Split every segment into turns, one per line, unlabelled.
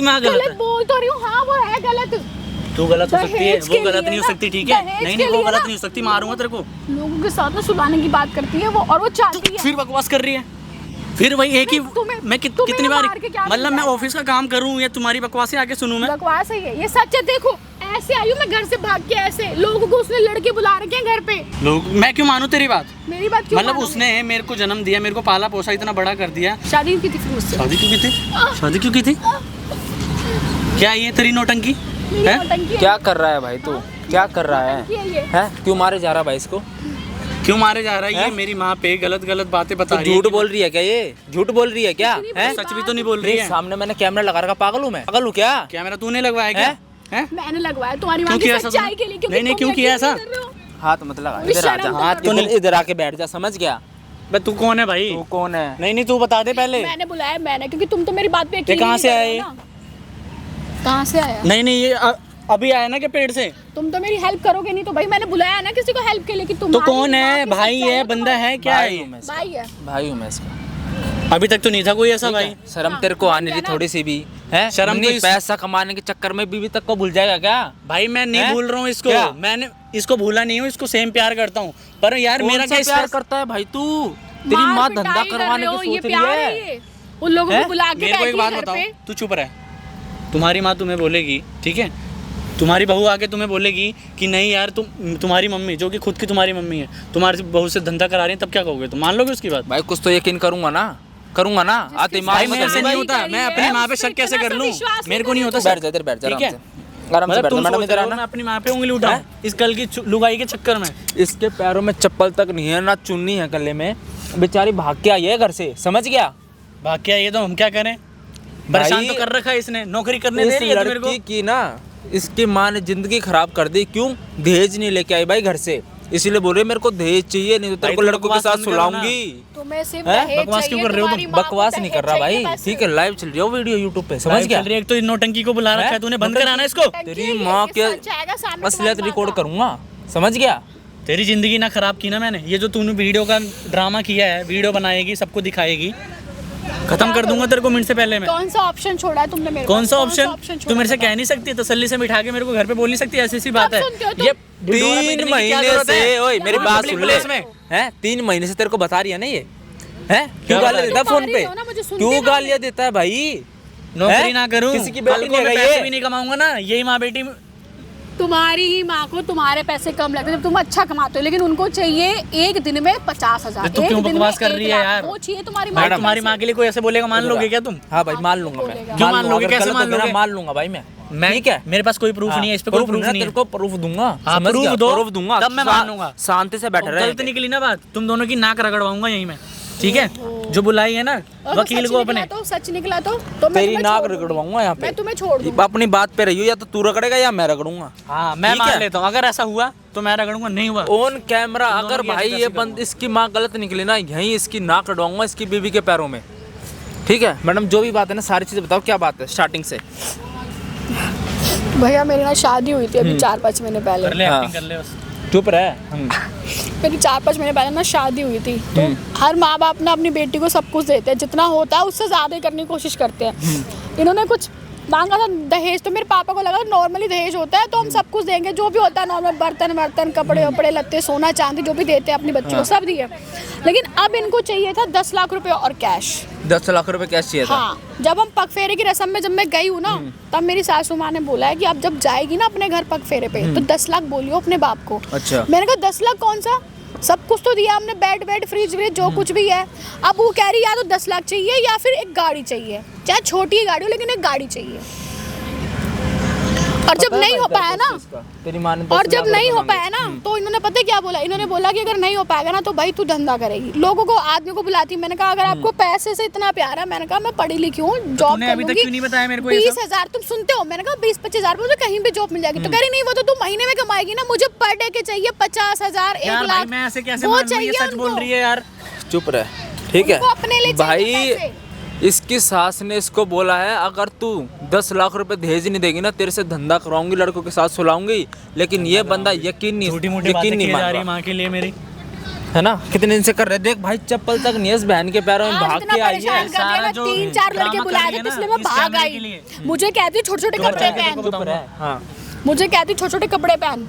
माँ गलत है?
बोल तो रही हूँ, हाँ वो है गलत।
तू गलत हो सकती है,
दहेज
वो
के
गलत
लिए
नहीं हो
ना,
सकती, ठीक है?
दहेज
नहीं
के
नहीं, वो
लिए
गलत
ना।
नहीं हो सकती, मारूंगा तेरे को।
लोगों के साथ ना सुलाने की बात करती है वो, और वो चाहती है।
फिर बकवास कर रही है, फिर वही एक ही। मैं कितनी बार, मतलब मैं ऑफिस का काम करूँ या तुम्हारी बकवासें आके सुनूं मैं?
बकवास है ये सच है। देखो ऐसे आई हूँ मैं घर से भाग के, ऐसे लोगों को उसने लड़के बुला रखे हैं घर पे।
लोग, मैं क्यों मानूं तेरी बात?
मेरी बात क्यों
मतलब
मानो?
उसने मेरे को जन्म दिया, मेरे को पाला पोसा, इतना बड़ा कर दिया।
शादी की थी फिर उससे।
शादी क्यों की थी? शादी क्यों की थी? क्या ये तेरी नौटंकी है?
क्या कर रहा है भाई तू? क्या कर रहा है? क्यों मारे जा रहा भाई इसको?
क्यों मारे जा रहा है? ये मेरी माँ पे गलत गलत बातें बता रही है।
झूठ बोल रही है क्या? ये झूठ बोल रही है क्या? है
सच भी तो नहीं बोल रही है।
सामने मैंने कैमरा लगा रखा, पागल हूँ मैं? पागल हूँ क्या?
कैमरा तूने लगवाया क्या? हैं?
मैंने लगवाया तुम्हारी माँ की सच्चाई के लिए।
नहीं नहीं, क्यों किया ऐसा?
हाथ मत लगा, इधर आ जा, हाथ तो इधर आके बैठ जा, समझ गया?
बे तू कौन है भाई?
तू कौन है?
नहीं नहीं, तू बता दे पहले।
मैंने बुलाया, मैंने, क्योंकि तुम तो मेरी बात पे यकीन
कहाँ
नहीं
से
कर
आया
रहे
ये?
हो ना। कहाँ से आया?
नहीं नहीं, ये अभी आया ना क्या पेड़ से?
तुम तो मेरी हेल्प करोगे नहीं, तो भाई मैंने बुलाया ना किसी को हेल्प के लिए कि तुम।
तो कौन है? भाई है, बंदा है, क्या है?
भाई है।
भाई हूँ मैं इसका।
अभी तक तो नहीं था कोई ऐसा भाई।
शर्म तेरे को आने दी थोड़ी सी भी है?
शर्म
नहीं,
तो
पैसा कमाने के चक्कर में बीवी तक को भूल जाएगा क्या?
भाई मैं नहीं भूल रहा हूँ इसको,
क्या?
मैंने इसको भूला नहीं हूँ, इसको सेम प्यार करता हूँ। पर यार मेरा क्या
प्यार करता है भाई तू? तेरी माँ धंधा करवाने की सोच रही है।
उन लोगों को बुला के
मेरे को एक बात बताओ, तू चुप रह। तुम्हारी माँ तुम्हें बोलेगी, ठीक है, तुम्हारी बहू आके तुम्हें बोलेगी कि नहीं यार, तुम्हारी मम्मी जो कि खुद की तुम्हारी मम्मी है, तुम्हारी बहू से धंधा करा रही है, तब क्या कहोगे? तुम मान लोगे उसकी बात?
भाई कुछ तो यकीन करूंगा ना, आते
भाई मेरे से नहीं होता, मैं अपनी माँ पे शक कैसे कर लूँ? मेरे को नहीं होता।
बैठ जा इधर, बैठ जा,
ठीक है,
आराम से बैठ जा। मैडम इधर
मैं
आना।
अपनी माँ पे उंगली उठाऊं इस कल की लुगाई के चक्कर में?
इसके पैरों में चप्पल तक नहीं है, ना चुन्नी है गले में, बेचारी भाग के आई है घर से, समझ गया?
भाग के ये तो हम क्या करें? परेशान तो कर रखा है इसने, नौकरी करने दे रही है मेरे को।
लड़की की ना इसकी माँ ने जिंदगी खराब कर दी। क्यों? दहेज नहीं लेके आई भाई घर से, इसीलिए बोल रहे मेरे को दहेज चाहिए, नहीं तो तेरे को लड़कों के साथ सुलाऊंगी।
तुम्हें सिर्फ
बकवास क्यों कर रहे हो तुम?
बकवास नहीं कर रहा भाई, ठीक है? लाइव चल रही हो वीडियो यूट्यूब पे, समझ गया?
एक तो नौटंकी को बुला रखा है तूने, बंद कराना इसको।
तेरी माँ के असलियत रिकॉर्ड करूंगा, समझ गया?
तेरी जिंदगी ना खराब की ना मैंने। ये जो तूने वीडियो का ड्रामा किया है, वीडियो बनाएगी, सबको दिखाएगी, खत्म कर दूंगा तेरे को मिनट से पहले मैं।
कौन सा ऑप्शन छोड़ा है तुमने मेरे को?
कौन सा ऑप्शन? तू मेरे से कह नहीं सकती, तसल्ली से बिठा के मेरे को घर पे बोल नहीं सकती? ऐसी सी बात है ये।
3 महीने से, ओए मेरी बात सुन ले, हैं? 3 महीने से तेरे को बता रही है ना ये, हैं? क्यों गालियां देता है फोन पे? क्यों गालियां देता है भाई?
नौकरी ना करूं,
किसी की बेटी नहीं है
पैसे
ये?
भी नहीं कमाऊंगा ना, यही माँ बेटी।
तुम्हारी ही माँ को तुम्हारे पैसे कम लगते हैं जब तुम अच्छा कमाते हो, लेकिन उनको चाहिए एक दिन में 50,000।
तू क्यों बकवास कर रही है यार?
वो चाहिए तुम्हारी
भाई तुम्हारी माँ के लिए कोई ऐसे बोलेगा, मान लोगे क्या तुम?
हाँ भाई मान लूंगा मैं।
क्यों मान लोगे? कैसे मान लोगे?
मान लूंगा भाई मैं।
ठीक है, मेरे पास कोई प्रूफ नहीं है, इस पे कोई प्रूफ नहीं है।
तेरे को प्रूफ दूंगा,
समझ गया?
प्रूफ दूंगा,
तब मैं मानूंगा।
शांति से बैठ रहे।
गलत निकली ना बात, तुम दोनों की नाक रगड़वाऊंगा यहीं मैं, ठीक है? जो बुलाई है ना वकील को अपने,
तो सच निकला तो
तेरी नाक रगड़वाऊंगा यहाँ पे।
मैं तुम्हें छोड़ दूंगा।
अपनी बात पे रहियो, या तो तू रगड़ेगा या मैं रगड़ूंगा।
हाँ मैं मान लेता हूँ, अगर ऐसा हुआ तो मैं रगड़ूंगा, नहीं हुआ
ऑन कैमरा अगर भाई ये बंद इसकी माँ गलत निकली ना, यहीं इसकी नाक रगड़वाऊंगा इसकी बीवी के पैरों में, ठीक है? मैडम जो भी बात है ना, सारी चीजें बताओ, क्या बात है स्टार्टिंग से?
भैया मेरी ना शादी हुई थी अभी 4-5 महीने पहले।
कर ले, एक्टिंग कर ले बस।
चुप रहे।
मेरी 4-5 महीने पहले ना शादी हुई थी, तो हर माँ बाप ना अपनी बेटी को सब कुछ देते हैं, जितना होता है उससे ज्यादा करने की कोशिश करते हैं। इन्होंने कुछ मांगा था दहेज, तो मेरे पापा को लगा नॉर्मली दहेज होता है तो हम सब कुछ देंगे, जो भी होता है नॉर्मल, बर्तन वर्तन, कपड़े वपड़े, लत्ते, सोना चांदी, जो भी देते हैं अपनी बच्ची को सब दिए। लेकिन अब इनको चाहिए था 10 लाख रुपए और कैश।
10 लाख रुपए कैश चाहिए था?
हाँ, जब हम पगफेरे की रस्म में जब मैं गई हूँ ना, तब मेरी सासू माँ ने बोला है कि अब जब जाएगी ना अपने घर पगफेरे पे तो 10 लाख बोलियो अपने बाप को।
अच्छा।
मैंने कहा 10 लाख कौन सा, सब कुछ तो दिया हमने, बेड वेड फ्रिज व्रिज जो कुछ भी है। अब वो कह रही है या तो 10 लाख चाहिए या फिर एक गाड़ी चाहिए, चाहे छोटी गाड़ी हो लेकिन एक गाड़ी चाहिए। और जब नहीं हो पाया ना,
तेरी माँ ने
और जब नहीं हो पाया ना, तो इन्होंने पता क्या बोला? इन्होंने बोला कि अगर नहीं हो पाएगा ना तो भाई तू धंधा करेगी, लोगों को, आदमी को बुलाती। मैंने कहा अगर आपको पैसे से इतना प्यार है, मैंने कहा मैं पढ़ी लिखी हूँ, जॉब
अभी तक क्यों नहीं बताया मेरे को?
20,000 तुम सुनते हो? मैंने कहा 20-25 हजार मुझे कहीं भी जॉब मिल जाएगी। तो कह रही नहीं, वो तो तू महीने में कमाएगी ना, मुझे पर डे के चाहिए 50,000, 1 लाख,
मैं ऐसे कैसे
वो
मान लूं? ये
चाहिए
सच बोल रही है यार।
चुप रहे, ठीक है?
उनको अपने लिए चाहिए
भाई
पैसे।
इसकी सास ने इसको बोला है अगर तू 10 लाख रुपए दहेज नहीं देगी ना, तेरे से धंधा करवाऊंगी, लड़कों के साथ सुलाऊंगी। लेकिन ये बंदा यकीन नहीं
छोटी मोटी बातें
मान
की जा रही
रहा।
है माँ के लिए मेरी।
है ना, कितने दिन से कर रहे। देख भाई चप्पल तक नहीं है इस बहन के पैरों में,
आज
भाग
इतना
के आई है।
परेशान कर दिया, मैं 3-4 लड़के बुलाए थे इसलिए मैं भाग आई। मुझे कहती छोटे छोटे कपड़े पहन,
हाँ
मुझे कहती छोटे छोटे कपड़े पहन,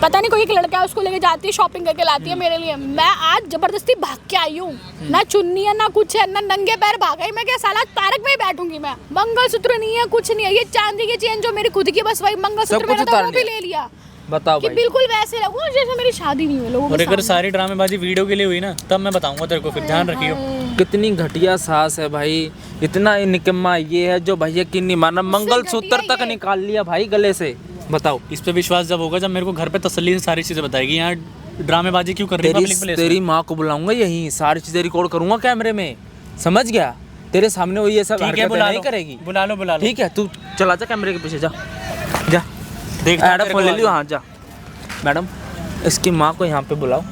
पता नहीं कोई एक लड़का है उसको लेके जाती है, शॉपिंग करके लाती है मेरे लिए। मैं आज जबरदस्ती भाग के आई हूँ, ना चुन्नी है ना कुछ है, ना नंगे पैर भाग आई। मैं क्या साला पार्क में ही बैठूंगी मैं? मंगलसूत्र नहीं है, कुछ नहीं है, ये चांदी की चेन जो मेरी खुद की, बस वही मंगलसूत्र मैंने तो वो भी ले लिया।
बताओ
कि
भाई,
बिल्कुल वैसे लगूं जैसे मेरी शादी नहीं हुई लोगों
और
के
अगर
सामने।
सारी ड्रामेबाजी वीडियो के लिए हुई ना, तब मैं बताऊंगा तेरे को, फिर ध्यान रखियो।
कितनी घटिया सास है भाई, इतना निकम्मा ये है जो भैया की नहीं माना, मंगलसूत्र
घटिया
तक
ये।
निकाल लिया भाई गले से। बताओ,
इस पे विश्वास जब होगा जब मेरे को घर पे तसल्ली से सारी चीजें बताएगी। यहाँ ड्रामेबाजी क्यों कर रही है पब्लिक प्लेस
तेरी माँ को बुलाऊंगा, यही सारी चीजें रिकॉर्ड करूंगा कैमरे में, समझ गया? तेरे सामने वो ये सब
ठीक है,
हरकतें
बुला
नहीं
लो,
करेगी।
बुला लो, बुला लो।
ठीक है, तू चला जा कैमरे के पीछे, जा जा,
देख
फोन ले लियो। हाँ जा मैडम, इसकी माँ को यहाँ पे बुलाओ,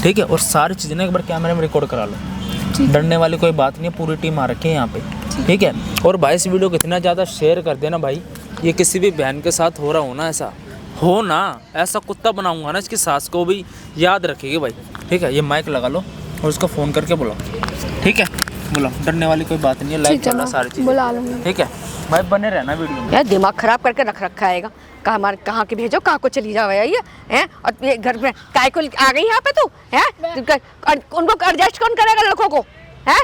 ठीक है, और सारी चीज़ें ना एक बार कैमरे में रिकॉर्ड करा लो। डरने वाली कोई बात नहीं है, पूरी टीम आ रखी है यहाँ पे, ठीक है। और भाई इस वीडियो को इतना ज़्यादा शेयर कर देना भाई, ये किसी भी बहन के साथ हो रहा हो ना, ऐसा हो ना, ऐसा कुत्ता बनाऊंगा ना, इसकी सास को भी याद रखेगी भाई, ठीक है। ये माइक लगा लो और उसको फ़ोन करके बुलाओ, ठीक है, बुलाओ। डरने वाली कोई बात नहीं है, लाइव चल रहा सारी चीज़,
बुला लूंगी,
ठीक है भाई, बने रहना वीडियो में।
यार दिमाग खराब करके रख रखा है, कहाँ के भेजो, कहाँ को चली जाओ ये हैं, और ये घर में काय को आ गई यहाँ पे तू हैं, उनको एडजस्ट कौन करेगा लड़कों को हैं?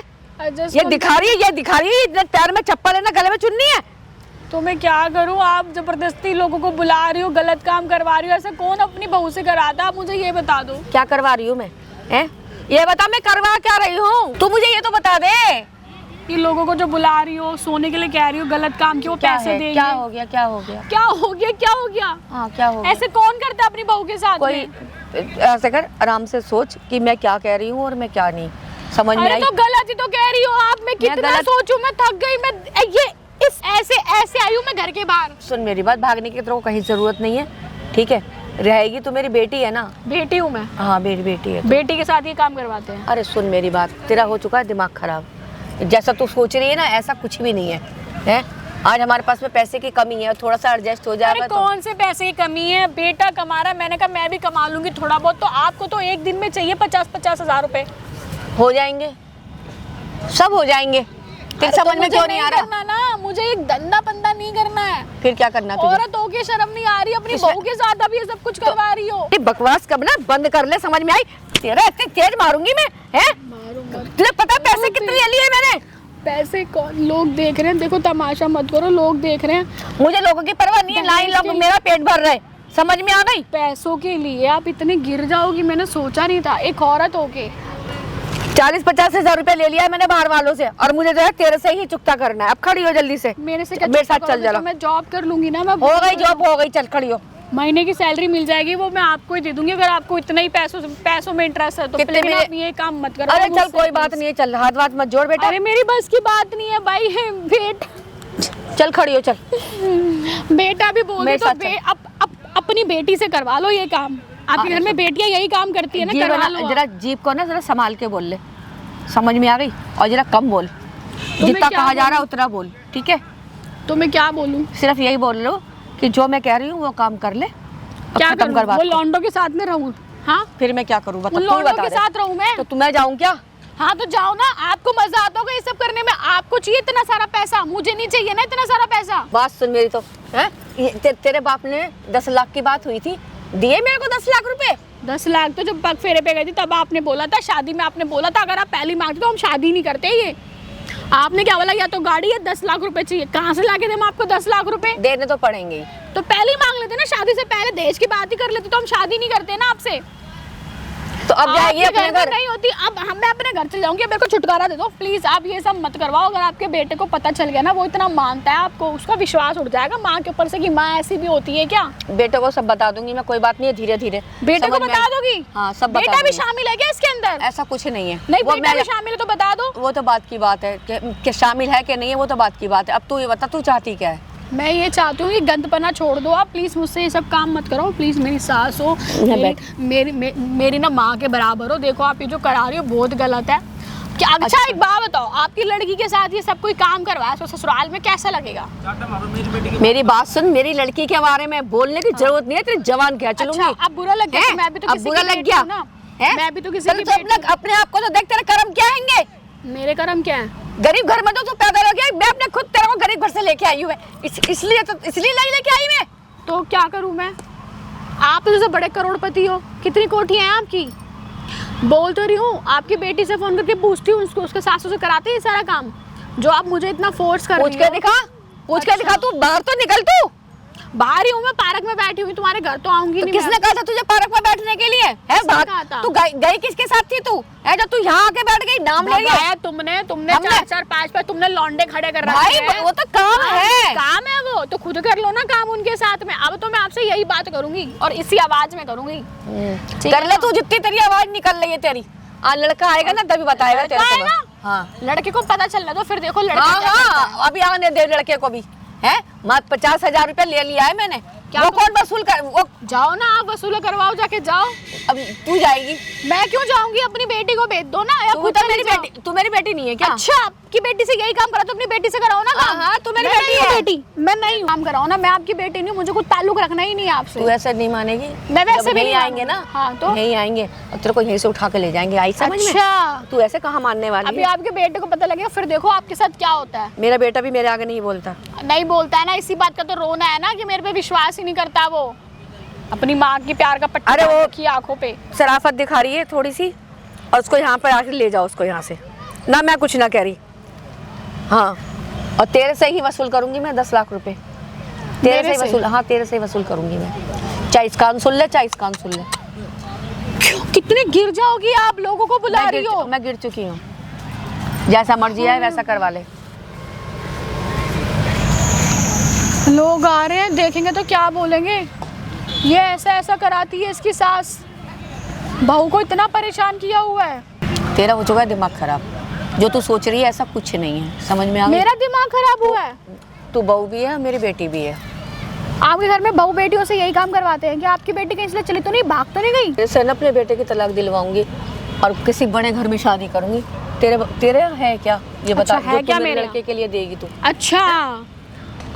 ये दिखा रही है, ये दिखा रही है, इतने पैर में चप्पल है ना, गले में चुन्नी है।
तो मैं क्या करूं? आप जबरदस्ती लोगों को बुला रही हो, गलत काम करवा रही हो। ऐसा कौन अपनी बहू से कराता? आप मुझे ये बता दो।
क्या करवा रही हूँ मैं हैं? ये बता मैं करवा क्या रही हूँ, तू मुझे ये तो बता दे।
कि लोगों को जो बुला रही हो, सोने के लिए कह रही हो, गलत काम के वो पैसे देंगे।
क्या हो गया, क्या हो गया,
क्या हो गया, क्या हो गया?
हाँ क्या हो गया?
ऐसे कौन करता है अपनी बहू के साथ
कोई
में?
ऐसे कर, आराम से सोच कि मैं क्या कह रही हूँ और मैं क्या नहीं, समझ में
अरे
आई?
तो गलत ही तो कह रही हो आप। मैं कितना
गलत-
सोचूं, मैं थक गई। मैं ये इस ऐसे आई हूँ मैं घर के बाहर।
सुन मेरी बात, भागने की तेरे को कहीं जरूरत नहीं है, ठीक है। रहेगी तो मेरी बेटी है ना।
बेटी हूँ मैं।
हाँ मेरी बेटी है।
बेटी के साथ ये काम करवाते हैं।
अरे सुन मेरी बात, तेरा हो चुका है दिमाग खराब, जैसा तू सोच रही है ना ऐसा कुछ भी नहीं है, हैं? आज हमारे पास में पैसे की कमी है, थोड़ा सा एडजस्ट हो जाएगा।
अरे कौन से पैसे की कमी है? बेटा कमा रहा है, मैंने कहा मैं भी कमा लूंगी थोड़ा बहुत। तो आपको तो एक दिन में चाहिए 50-50 हज़ार रुपए।
हो जाएंगे, सब हो जाएंगे। फिर
अरे
समझ
तो
में
मुझे
क्यों नहीं आ रहा?
करना ना, मुझे एक धंधा पंदा नहीं करना है।
फिर क्या करना तुझे?
औरत होके शर्म नहीं आ रही? अपनी बहू के साथ अब ये सब कुछ करवा रही हो।
ये बकवास कब ना बंद कर ले, समझ में आई? तेरा इतनी तेज मारूंगी मैं, हैं? तुझे पता पैसे कितने ले लिए मैंने?
पैसे कौन? लोग देख रहे हैं, देखो तमाशा मत करो, लोग देख रहे हैं।
मुझे लोगों की परवाह नहीं है, लाइन लोग मेरा पेट भर रहे, समझ में आ गई?
पैसों के लिए आप इतने गिर जाओगी, मैंने सोचा नहीं था। एक औरत होके
40-50 हज़ार रुपए ले लिया है मैंने बाहर वालों से, और मुझे जो है तेरे से ही चुकता करना है। अब खड़ी हो जल्दी से,
मेरे से क्या
मेरे साथ
चुकता
चल
करोगे?
जरा।
तो मैं जॉब कर लूंगी ना। मैं
हो गई जॉब, हो गई, चल खड़ी हो।
महीने की सैलरी मिल जाएगी, वो मैं आपको ही दे दूंगी अगर आपको इतना ही पैसों में इंटरेस्ट है तो।
कितने
लेकिन
में?
आप ये काम मत करो।
अरे चल
मुझसे
कोई बात नहीं है, चल हाथ वाथ मत जोड़ बेटा।
अरे मेरी बस की बात नहीं है भाई। वेट,
चल खड़ी हो, चल।
बेटा भी बोल
मेरे
तो
साथ
अपनी बेटी से करवा लो ये काम। आपके घर में बेटियां यही काम करती है ना,
जीभ
करवा
ना,
लो।
जरा जीभ को ना जरा संभाल के बोल ले, समझ में आ गई? और जरा कम बोल,
मैं
जितना
क्या
कहा जा रहा है
बोलूं?
उतना बोल, ठीक है?
तो मैं क्या बोलूं?
सिर्फ यही बोल लो कि जो मैं कह रही हूँ वो काम कर ले, अब
क्या
खत्म
करूं?
कर बात
वो
को।
लॉन्डो के साथ में रहूं? हाँ,
फिर मैं क्या करूँ बता,
उन
तू ही
लॉन्डो
बता
के
दे।
साथ रहूं मैं?
तो मैं जाऊँ क्या?
हाँ तो जाओ ना। आपको मजा आता होगा ये सब करने में। आपको चाहिए इतना सारा पैसा, मुझे नहीं चाहिए ना इतना सारा पैसा।
बात सुन मेरी तो, हैं? तेरे बाप ने 10 लाख की बात हुई थी, दिए मेरे को 10 लाख रुपए?
10 लाख तो जब पग फेरे पे गई थी तब आपने बोला था। शादी में आपने बोला था अगर आप पहली मांगते तो हम शादी नहीं करते। ये आपने क्या बोला? या तो गाड़ी या 10 लाख रुपए चाहिए। कहाँ से लाके दें हम आपको 10 लाख रुपए?
देने तो पड़ेंगे ही।
तो पहले ही मांग लेते ना, शादी से पहले दहेज की बात ही कर लेते तो हम शादी नहीं करते ना आपसे।
तो अब जाएगी
आपके
अपने
में
घर?
नहीं होती। अब मैं अपने घर चले जाऊंगी। मेरे को छुटकारा दे दो प्लीज। आप ये सब मत करवाओ। अगर आपके बेटे को पता चल गया ना, वो इतना मानता है आपको, उसका विश्वास उठ जाएगा माँ के ऊपर से कि माँ ऐसी भी होती है क्या।
बेटे को सब बता दूंगी मैं, कोई बात नहीं है, धीरे धीरे
बेटे को
समझ में
बता
आई?
दोगी?
हाँ सब बता
बेटा भी
दूंगी।
शामिल है क्या इसके अंदर?
ऐसा कुछ नहीं है।
नहीं,
वो
बेटा भी शामिल है तो बता दो।
वो तो बात की बात है कि शामिल है कि नहीं है, वो तो बात की बात है। अब तू ये बता, तू चाहती क्या है?
मैं ये चाहती हूँ कि गंदपना छोड़ दो आप प्लीज। मुझसे ये सब काम मत करो प्लीज। मेरी सास हो, मेरी ना माँ के बराबर हो। देखो आप ये जो करा रही हो बहुत गलत है। क्या अच्छा एक बात बताओ, आपकी लड़की के साथ ये सब कोई काम करवाया तो ससुराल में कैसा लगेगा?
मेरी बात सुन, मेरी लड़की के बारे में बोलने की जरूरत नहीं है, तेरी जवान क्या चलूंगी।
अच्छा, अब बुरा लग गया तो मैं भी तो
अब
किसी
बुरा
की
लग
बेटी
गया
हूँ ना।
हैं?
मैं भी तो किसी
चल
की
तू अपने आप को तो देख, तेरे कर्म क्या हैंगे?
मेरे कर्म क्या है?
गरीब घर में तो तू पैदा हो गया। मैं अपने खुद तेरे को गरीब घर से लेके आई हूँ मैं, इसलिए लेके आई मैं।
तो क्या करूं मैं? आप तो जैसे बड़े करोड़पति हो, कितनी कोठियां हैं आपकी? बोल तो रही हूँ, आपकी बेटी से फोन करके पूछती हूँ उसको, उसके सासू से कराते हैं सारा काम जो आप मुझे इतना फोर्स कर रही हो।
पूछ के दिखा, तू बाहर तो निकल। तू
बाहर ही हूँ मैं, पार्क में बैठी हुई, तुम्हारे घर तो आऊंगी
तो
नहीं।
किसने कहा था तुझे पार्क में बैठने के लिए? है
किसने कहा था?
तू गई किसके साथ थी तू? है जो तू यहाँ आके बैठ गई, नाम ले रही है?
भगाया तुमने 4-4 5-5 तुमने लौंडे खड़े कर रखे
भाई
हैं।
वो तो काम है।
काम है वो तो खुद कर लो ना काम उनके साथ में। अब तो मैं आपसे यही बात करूंगी और इसी आवाज में करूंगी।
कर ले तू, जितनी तेरी आवाज निकल रही है तेरी। लड़का आएगा ना तभी बताएगा तेरे को।
आएगा?
हाँ
लड़के को पता चल रहा तो फिर देखो लड़का
हाँ
क्या करता है।
हाँ, अभी आने दे लड़के को भी। है मत 50,000 रुपया ले लिया है मैंने।
क्या
वो
तुम-
कौन वसूल कर? वो
जाओ ना, आप वसूल करवाओ, जाके जाओ।
अब तू जाएगी?
मैं क्यों जाऊंगी? अपनी बेटी को भेज दो ना, या
तू
खुद
तो
चली
मेरी
जाओ।
बेटी, तू मेरी बेटी नहीं है क्या?
अच्छा, आपकी बेटी से यही काम करा तो अपनी बेटी से कराओ ना काम।
हाँ, तू मेरी
मैं
बेटी
नहीं हूँ
है।
बेटी, मैं नहीं हूँ। काम कराओ ना, मैं आपकी बेटी नहीं हूँ, मुझे कुछ ताल्लुक रखना ही नहीं है आपसे।
तू ऐसे नहीं मानेगी।
मैं वैसे
जब
भी
यहीं
नहीं
आएंगे ना,
मानूंगी। हाँ, तो?
यहीं आएंगे और तेरे को यहीं से उठा के ले जाएंगे। आई समझ में?
अच्छा,
तू ऐसे कहाँ मानने वाली
अभी
है?
आपके बेटे को पता लगेगा, फिर देखो आपके साथ क्या होता है।
मेरा बेटा भी मेरे आगे नहीं बोलता।
नहीं बोलता है ना, इसी बात का तो रोना है ना कि मेरे पे विश्वास ही नहीं करता वो। अपनी माँ की प्यार का पट्टा
अरे वो-
की आंखों पे।
शराफत दिखा रही है थोड़ी सी, और उसको यहाँ पर आके ले जाओ उसको यहाँ से ना। मैं कुछ ना कह रही। हाँ, और तेरे से ही वसूल करूंगी मैं 10 लाख रुपए। तेरे से ही वसूल, हाँ तेरे से ही वसूल करूंगी मैं। चाहे इस कान सुन ले, चाहे इस कान सुन ले।
कितने गिर जाओगी आप, लोगों को बुला रही हो।
मैं गिर चुकी हूँ। जैसा मर्जी है वैसा करवा ले।
लोग आ रहे हैं, देखेंगे तो क्या बोलेंगे, ये ऐसा ऐसा कराती है इसकी सास। बहू को इतना परेशान किया हुआ है।
तेरा हो चुका है दिमाग खराब। जो तू सोच रही है ऐसा कुछ नहीं है, समझ में आ गया?
मेरा दिमाग खराब हुआ है।
तू बहू भी है, मेरी बेटी भी है।
आपके घर में बहू बेटियों से यही काम करवाते हैं कि आपकी बेटी कहीं इसलिए चली तो नहीं, भाग तो नहीं गई?
जैसे ना अपने बेटे की तलाक दिलवाऊंगी और किसी बड़े घर में शादी करूंगी। तेरे है क्या ये बता?
अच्छा, है
जो
क्या
तू मेरे
मेरे
लड़के के लिए देगी तू?
अच्छा,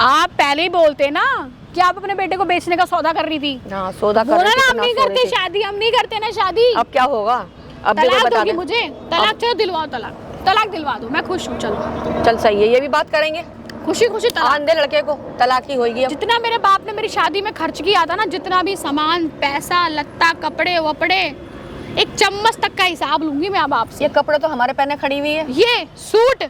आप पहले ही बोलते ना कि आप अपने बेटे को बेचने का सौदा कर रही थी।
हाँ, सौदा कर
बोला
रही
ना,
थी,
हम नहीं
सो रही
करते
थी।
शादी, हम नहीं करते ना शादी।
अब क्या होगा? अब देखो
तलाक
बता
दोगी
दे।
मुझे? तलाक चलो दिलवाओ, तलाक दिलवा दो, मैं खुश हूँ। चलो
चल सही है, ये भी बात करेंगे।
खुशी खुशी तलाक।
आन दे लड़के को, तलाक ही होगी अब।
जितना मेरे बाप ने मेरी शादी में खर्च किया था ना, जितना भी सामान, पैसा, लत्ता, कपड़े वपड़े, एक चम्मच तक का हिसाब लूंगी मैं अब आपसे।
ये कपड़े तो हमारे पहने खड़ी हुई है।
ये सूट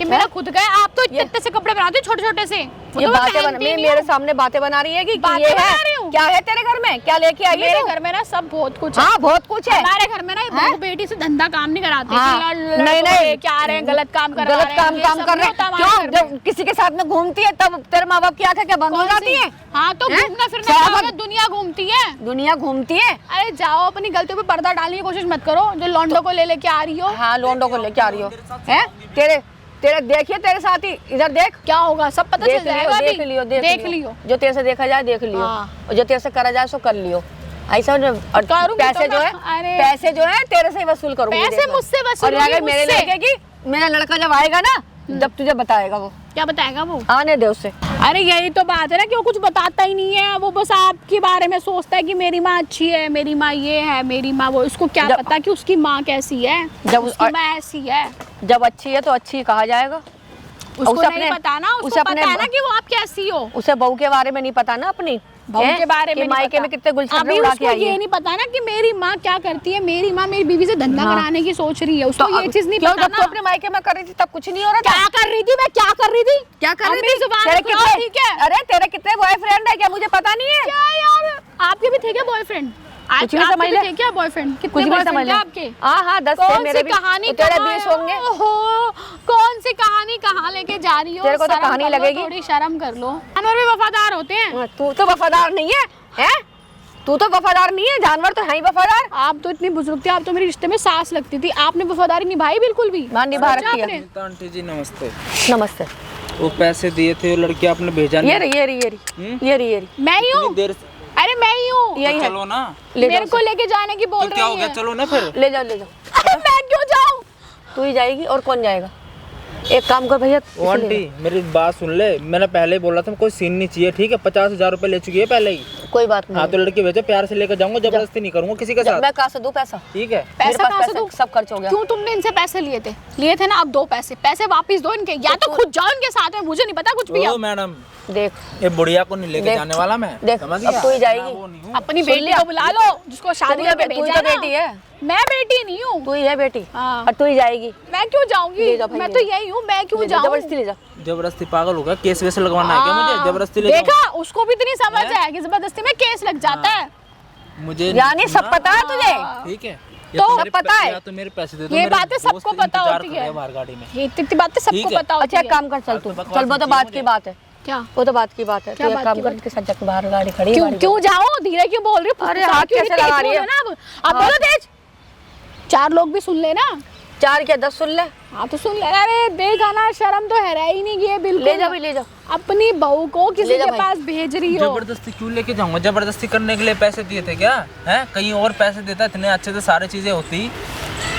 ये मेरा खुद का है। आप तो इतने से कपड़े बनाते हो, छोटे छोटे से। वो
ये
तो मैं
बातें
पहनती नहीं
मेरे
हूँ।
सामने बातें बना रही है कि
बातें
ये
बना
है
रही हूँ।
क्या है तेरे घर में? क्या लेके आई है
मेरे
तू?
घर में ना सब बहुत कुछ है।
हाँ, बहुत कुछ है।
हमारे घर में ना बहू बेटी से धंधा काम नहीं कराते
हाँ,
कि लड़कों
नहीं, नहीं।
लेके आ रहे हैं, गलत काम कर
गलत काम कर रहे हैं। क्यों? जब किसी के साथ में घूमती है तब तेरे माँ बाप की आंखें क्या बंद हो जाती है?
हाँ, तो
हैं?
घूमना फिरना
सारा
क्या होगा?
वक्त-
दुनिया घूमती है।
दुनिया घूमती है।
अरे जाओ, अपनी गलतियों पे पर्दा डालने की कोशिश मत करो, जो लौंडो को ले लेके आ रही हो।
हाँ, लोंडो को लेके आ रही हो। हैं? तेरे देखिए तेरे साथ ही, इधर देख।
क्या होगा सब पता चल जाएगा।
देख लियो,
देख लियो।
जो तेरे से देखा जाए देख लियो,
हाँ।
और जो तेरे से करा जाए सो कर लियो। ऐसा और
करूंगी
पैसे
तो
जो
मैं।
है,
अरे।
पैसे जो है तेरे से ही वसूल करूंगी।
पैसे
देखना।
मुझसे वसूल
और अगर
होंगे
मेरे
मुझसे।
लड़के की, मेरा लड़का जब आएगा ना, जब तुझे बताएगा वो।
क्या बताएगा वो?
आने दे उसे।
अरे यही तो बात है ना कि वो कुछ बताता ही नहीं है। वो बस आपके बारे में सोचता है कि मेरी माँ अच्छी है, मेरी माँ ये है, मेरी माँ वो। इसको क्या
जब-
पता कि उसकी माँ कैसी है,
जब
उसकी माँ ऐसी है।
जब अच्छी है तो अच्छी कहा जाएगा।
उसको
उसे
नहीं
अपने-
पता ना,
उसे
उसको
अपने-
पता है ना कि वो आप कैसी हो।
उसे बहू के बारे में नहीं पता ना अपनी।
बहू
हैं?
के बारे
कि
में नहीं
मायके
पता।
में कितने गुलशन
अभी
उड़ा के
उसको
आई
ये
है।
नहीं पता ना कि मेरी माँ क्या करती है। मेरी माँ मेरी बीवी से धंधा
हाँ।
कराने की सोच रही है, उसको ये
अब-
चीज नहीं
क्यों?
पता
जब
ना।
तू अपने मायके में कर रही थी तब कुछ नहीं हो रहा था?
क्या कर रही थी मैं? क्या कर रही थी?
क्या कर रही
अपनी
थी?
जुबान
तेरे
खुलाओ,
कितने,
ठीक है?
अरे तेरे कितने बॉयफ्रेंड है क्या मुझे पता नहीं है?
क्या यार, आपके भी थे क्या बॉयफ्रेंड?
कुछ भी समझ ले।
थे क्या बॉयफ्रेंड?
कुछ
कितने
भी
बॉयफ्रेंड
समझ
थे
ले।
आपके?
हाँ हाँ 10 थे
कौन
मेरे
सी
भी।
कहानी
तेरे
कहाँ
20
है?
होंगे।
ओहो, कौन सी कहानी कहाँ लेके जा रही हो?
तेरे को तो
शर्म
कहानी
कर लो,
लगेगी।
थोड़ी शर्म कर लो। जानवर भी वफादार होते हैं।
तू तो वफादार नहीं है, हैं? तू तो वफादार नहीं है, जानवर तो है ही वफादार।
आप तो इतनी बुजुर्ग थी, आप तो मेरे रिश्ते में सास लगती थी। आपने वफादारी निभाई बिल्कुल भी?
हाँ, निभा
सोचा
रखी है।
आपने?
तो आंटी जी नमस्ते।
नमस्ते।
वो पैसे दिए थे वो लड़की आपने भेजा नहीं।
ये रही।
मैं ही हूँ।
इतनी देर से
अरे मैं ही हूँ।
यही है।
चलो ना।
ले
मेरे
जाओ
को लेके जाने की बोल
तो क्या हो
रही
गया?
है।
चलो ना फिर।
ले जाओ।
अरे मैं क्यों जाऊँ?
तू ही जाएगी और कौन जाएगा? एक काम कर भैया,
ओ आंटी मेरी बात सुन ले, मैंने पहले ही बोला था कोई सीन नहीं चाहिए, ठीक है? 50,000 रुपए ले चुकी है पहले ही।
कोई बात नहीं।
हाँ तो लड़की भेजो, प्यार से लेकर जाऊंगा, जबरदस्ती नहीं करूंगा किसी के साथ।
मैं कहाँ से दूं पैसा?
ठीक है
पैसा कहाँ से दूं?
सब खर्च हो गया।
क्यों तुमने इनसे पैसे लिए थे ना? अब दो पैसे वापस दो इनके, या तो खुद जाओ इनके साथ में, मुझे नहीं पता कुछ भी।
ओ मैडम
देख
ये बुढ़िया को नहीं लेके जाने वाला मैं,
देख,
समझ
अब
गया?
तू ही जाएगी।
मैं वो नहीं हूँ।
अपनी
सुन
बेटी
लिया?
को बुला लो, जिसको शादी में
तू ही
भेजा
तो
ना।
बेटी है।
मैं बेटी नहीं हूँ।
तू ही है बेटी,
हाँ।
और तू ही जाएगी।
मैं क्यों जाऊंगी?
ले जा भाई,
मैं
ले
तो
जा।
यही हूँ, मैं क्यों
ले जा,
जाऊँ?
जबरदस्ती ले जा।
जबरदस्ती पागल हो गया? केस वैसे लगवाना है क्या मुझे? जबरदस्ती ले
देखा,
जाऊँ?
उसको भी इतनी समझ है कि जबरदस्ती में केस लग जाता है।
मुझे
यानी सब पता है तुझे?
ठीक है
तो
मेरे
पता है?
या तो मेरे पैसे दे दो,
ये
मेरे
बातें
दोस्त
सबको पता
इंतजार
होती
कर रहे
है।
हैं बाहर गाड़ी में।
ये इतनी बातें सबको
ठीक है।
पता होती
अच्छा
है।
एक काम कर, चल तू
बकवास
चल, वो तो
मत
बात
कीजिए
की बात है।
क्या?
वो तो बात की बात है।
क्या
तू एक
बात
काम
की
कर,
बात?
के साथ जाके बाहर गाड़ी खड़ी है,
क्यों
गाड़ी
क्यों जाऊँ? धीरे क्यों बोल रही हो?
अरे हाथ
क्यों
कैसे
इतनी
लगा
तेज
रही है?
बोल रहे हो ना? अब बोलो तेज, 4 लोग भी सुन लेना।
4 क्या 10 सुन ले।
हाँ तो सुन लेना। अरे देखा ना, शर्म तो है ही नहीं ये बिल्कुल।
ले जा भाई, ले जा।
अपनी बहू को किसी
ले जा
के
भाई।
पास भेज रही हो।
जबरदस्ती क्यों लेके जाऊंगा? जबरदस्ती करने के लिए पैसे दिए थे क्या? हैं कहीं और पैसे देता, इतने अच्छे से सारी चीजें होती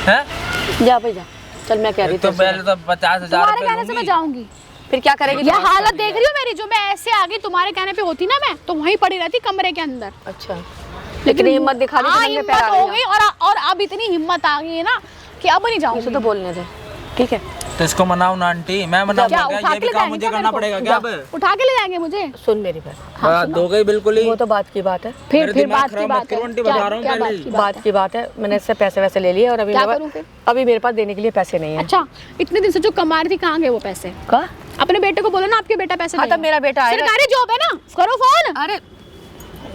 हैं।
जा भाई जा, चल मैं कह रही
तो पहले तो 50,000
तुम्हारे
रुपए
कहने से मैं
लूंगी।
जाऊंगी?
फिर क्या करेगी?
ये हालत देख रही हो मेरी? जो मैं ऐसे आ गई, तुम्हारे कहने पे होती ना मैं तो वहीं पड़ी रहती कमरे के अंदर।
अच्छा, लेकिन हिम्मत दिखा दी,
हाँ,
नंगे पैर आ
हिम्मत हो
गई
गई। और अब इतनी हिम्मत आ गई है ना कि अब नहीं
ना।
जाऊंगी।
इसे तो बोलने दे, ठीक है?
तो इसको मनाओ ना आंटी, मैं मनाऊंगा
क्या
क्या?
उठा
ये
के
भी
ले
काम
जाएंगे
मुझे
क्या
करना
मेरे को?
पड़ेगा क्या अब?
उठा के ले जाएंगे मुझे?
सुन मेरी बात,
बात हो गई बिल्कुल ही।
वो तो बात की बात है।
मेरे
फिर
दिमाग
बात की
खराब
बात
मत करो
है।
आंटी,
क्या
बता रहा हूँ
क्या
पहले
बात
ही।
की
बात की बात है, मैंने इससे पैसे वैसे ले लिए और अभी
क्या
मेरे
करूं फिर?
अभी मेरे पास देने के लिए पैसे नहीं है।
अच्छा, इतने दिन से जो कमा रही थी, कहाँ गए वो पैसे?
का?
अपने बेटे को बोलो ना, आपके बेटा पैसे
हाँ,
देगा।
तब मेरा बेटा आएगा।
सरकारी जॉब है ना, करो फोन।
अरे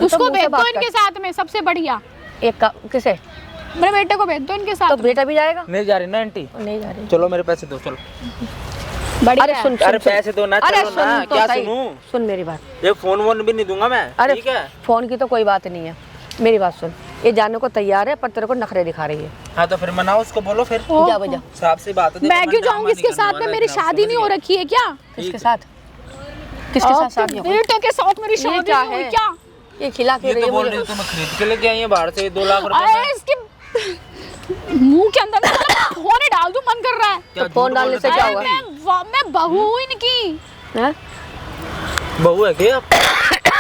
उसको
मुंह से
भेज
बात
दो
कर।
इनके साथ में, सबसे बढ़िया।
किसे?
मेरे बेटे को भेज दो इनके साथ
तो
में।
बेटा भी जाएगा?
नहीं जा रही ना आंटी?
नहीं जा रही।
चलो मेरे पैसे दो, चलो।
बढ़िया
अरे
है।
सुन,
अरे पैसे दो ना,
अरे
चलो ना,
सुन तो
क्या
सही।
सुनूं?
सुन मेरी बात।
ये फोन वोन भी नहीं दूंगा मैं,
अरे
ठीक है?
फोन की तो कोई बात नहीं है, मेरी बात सुन। ये जाने को तैयार है पर तेरे को नखरे दिखा रही है।
हाँ तो फिर मनाओ उसको, बोलो फिर।
ओह,
जा बजा।
साफ सी बात है। देखो,
मैं क्यों
ड्रामा
जाऊंगी
नहीं
इसके
करने
साथ में?
वाला
मेरी
इतना,
शादी नहीं हो
समझ
रखी है क्या?
किसके साथ? किसके साथ शादी हो गई?
बेटे के साथ मेरी
ये
शादी
क्या
नहीं हुई
है?
क्या?
ये खिला
गया?
के
ये
रही
तो
है
बोल
मुझे।
रही हो तुम्हें खरीद के लेके आई है बाहर से 2 लाख रुपए
अरे
में।
इसके मुंह के अंदर ना फोन ही डाल दूं, मन कर रहा है।
क्या
तो फोन
झूठ
डालने
बोल
से
रहे
क्या
थे?
होगा?
मैं बहू हूँ इनकी।
हैं?
बहू है क्या?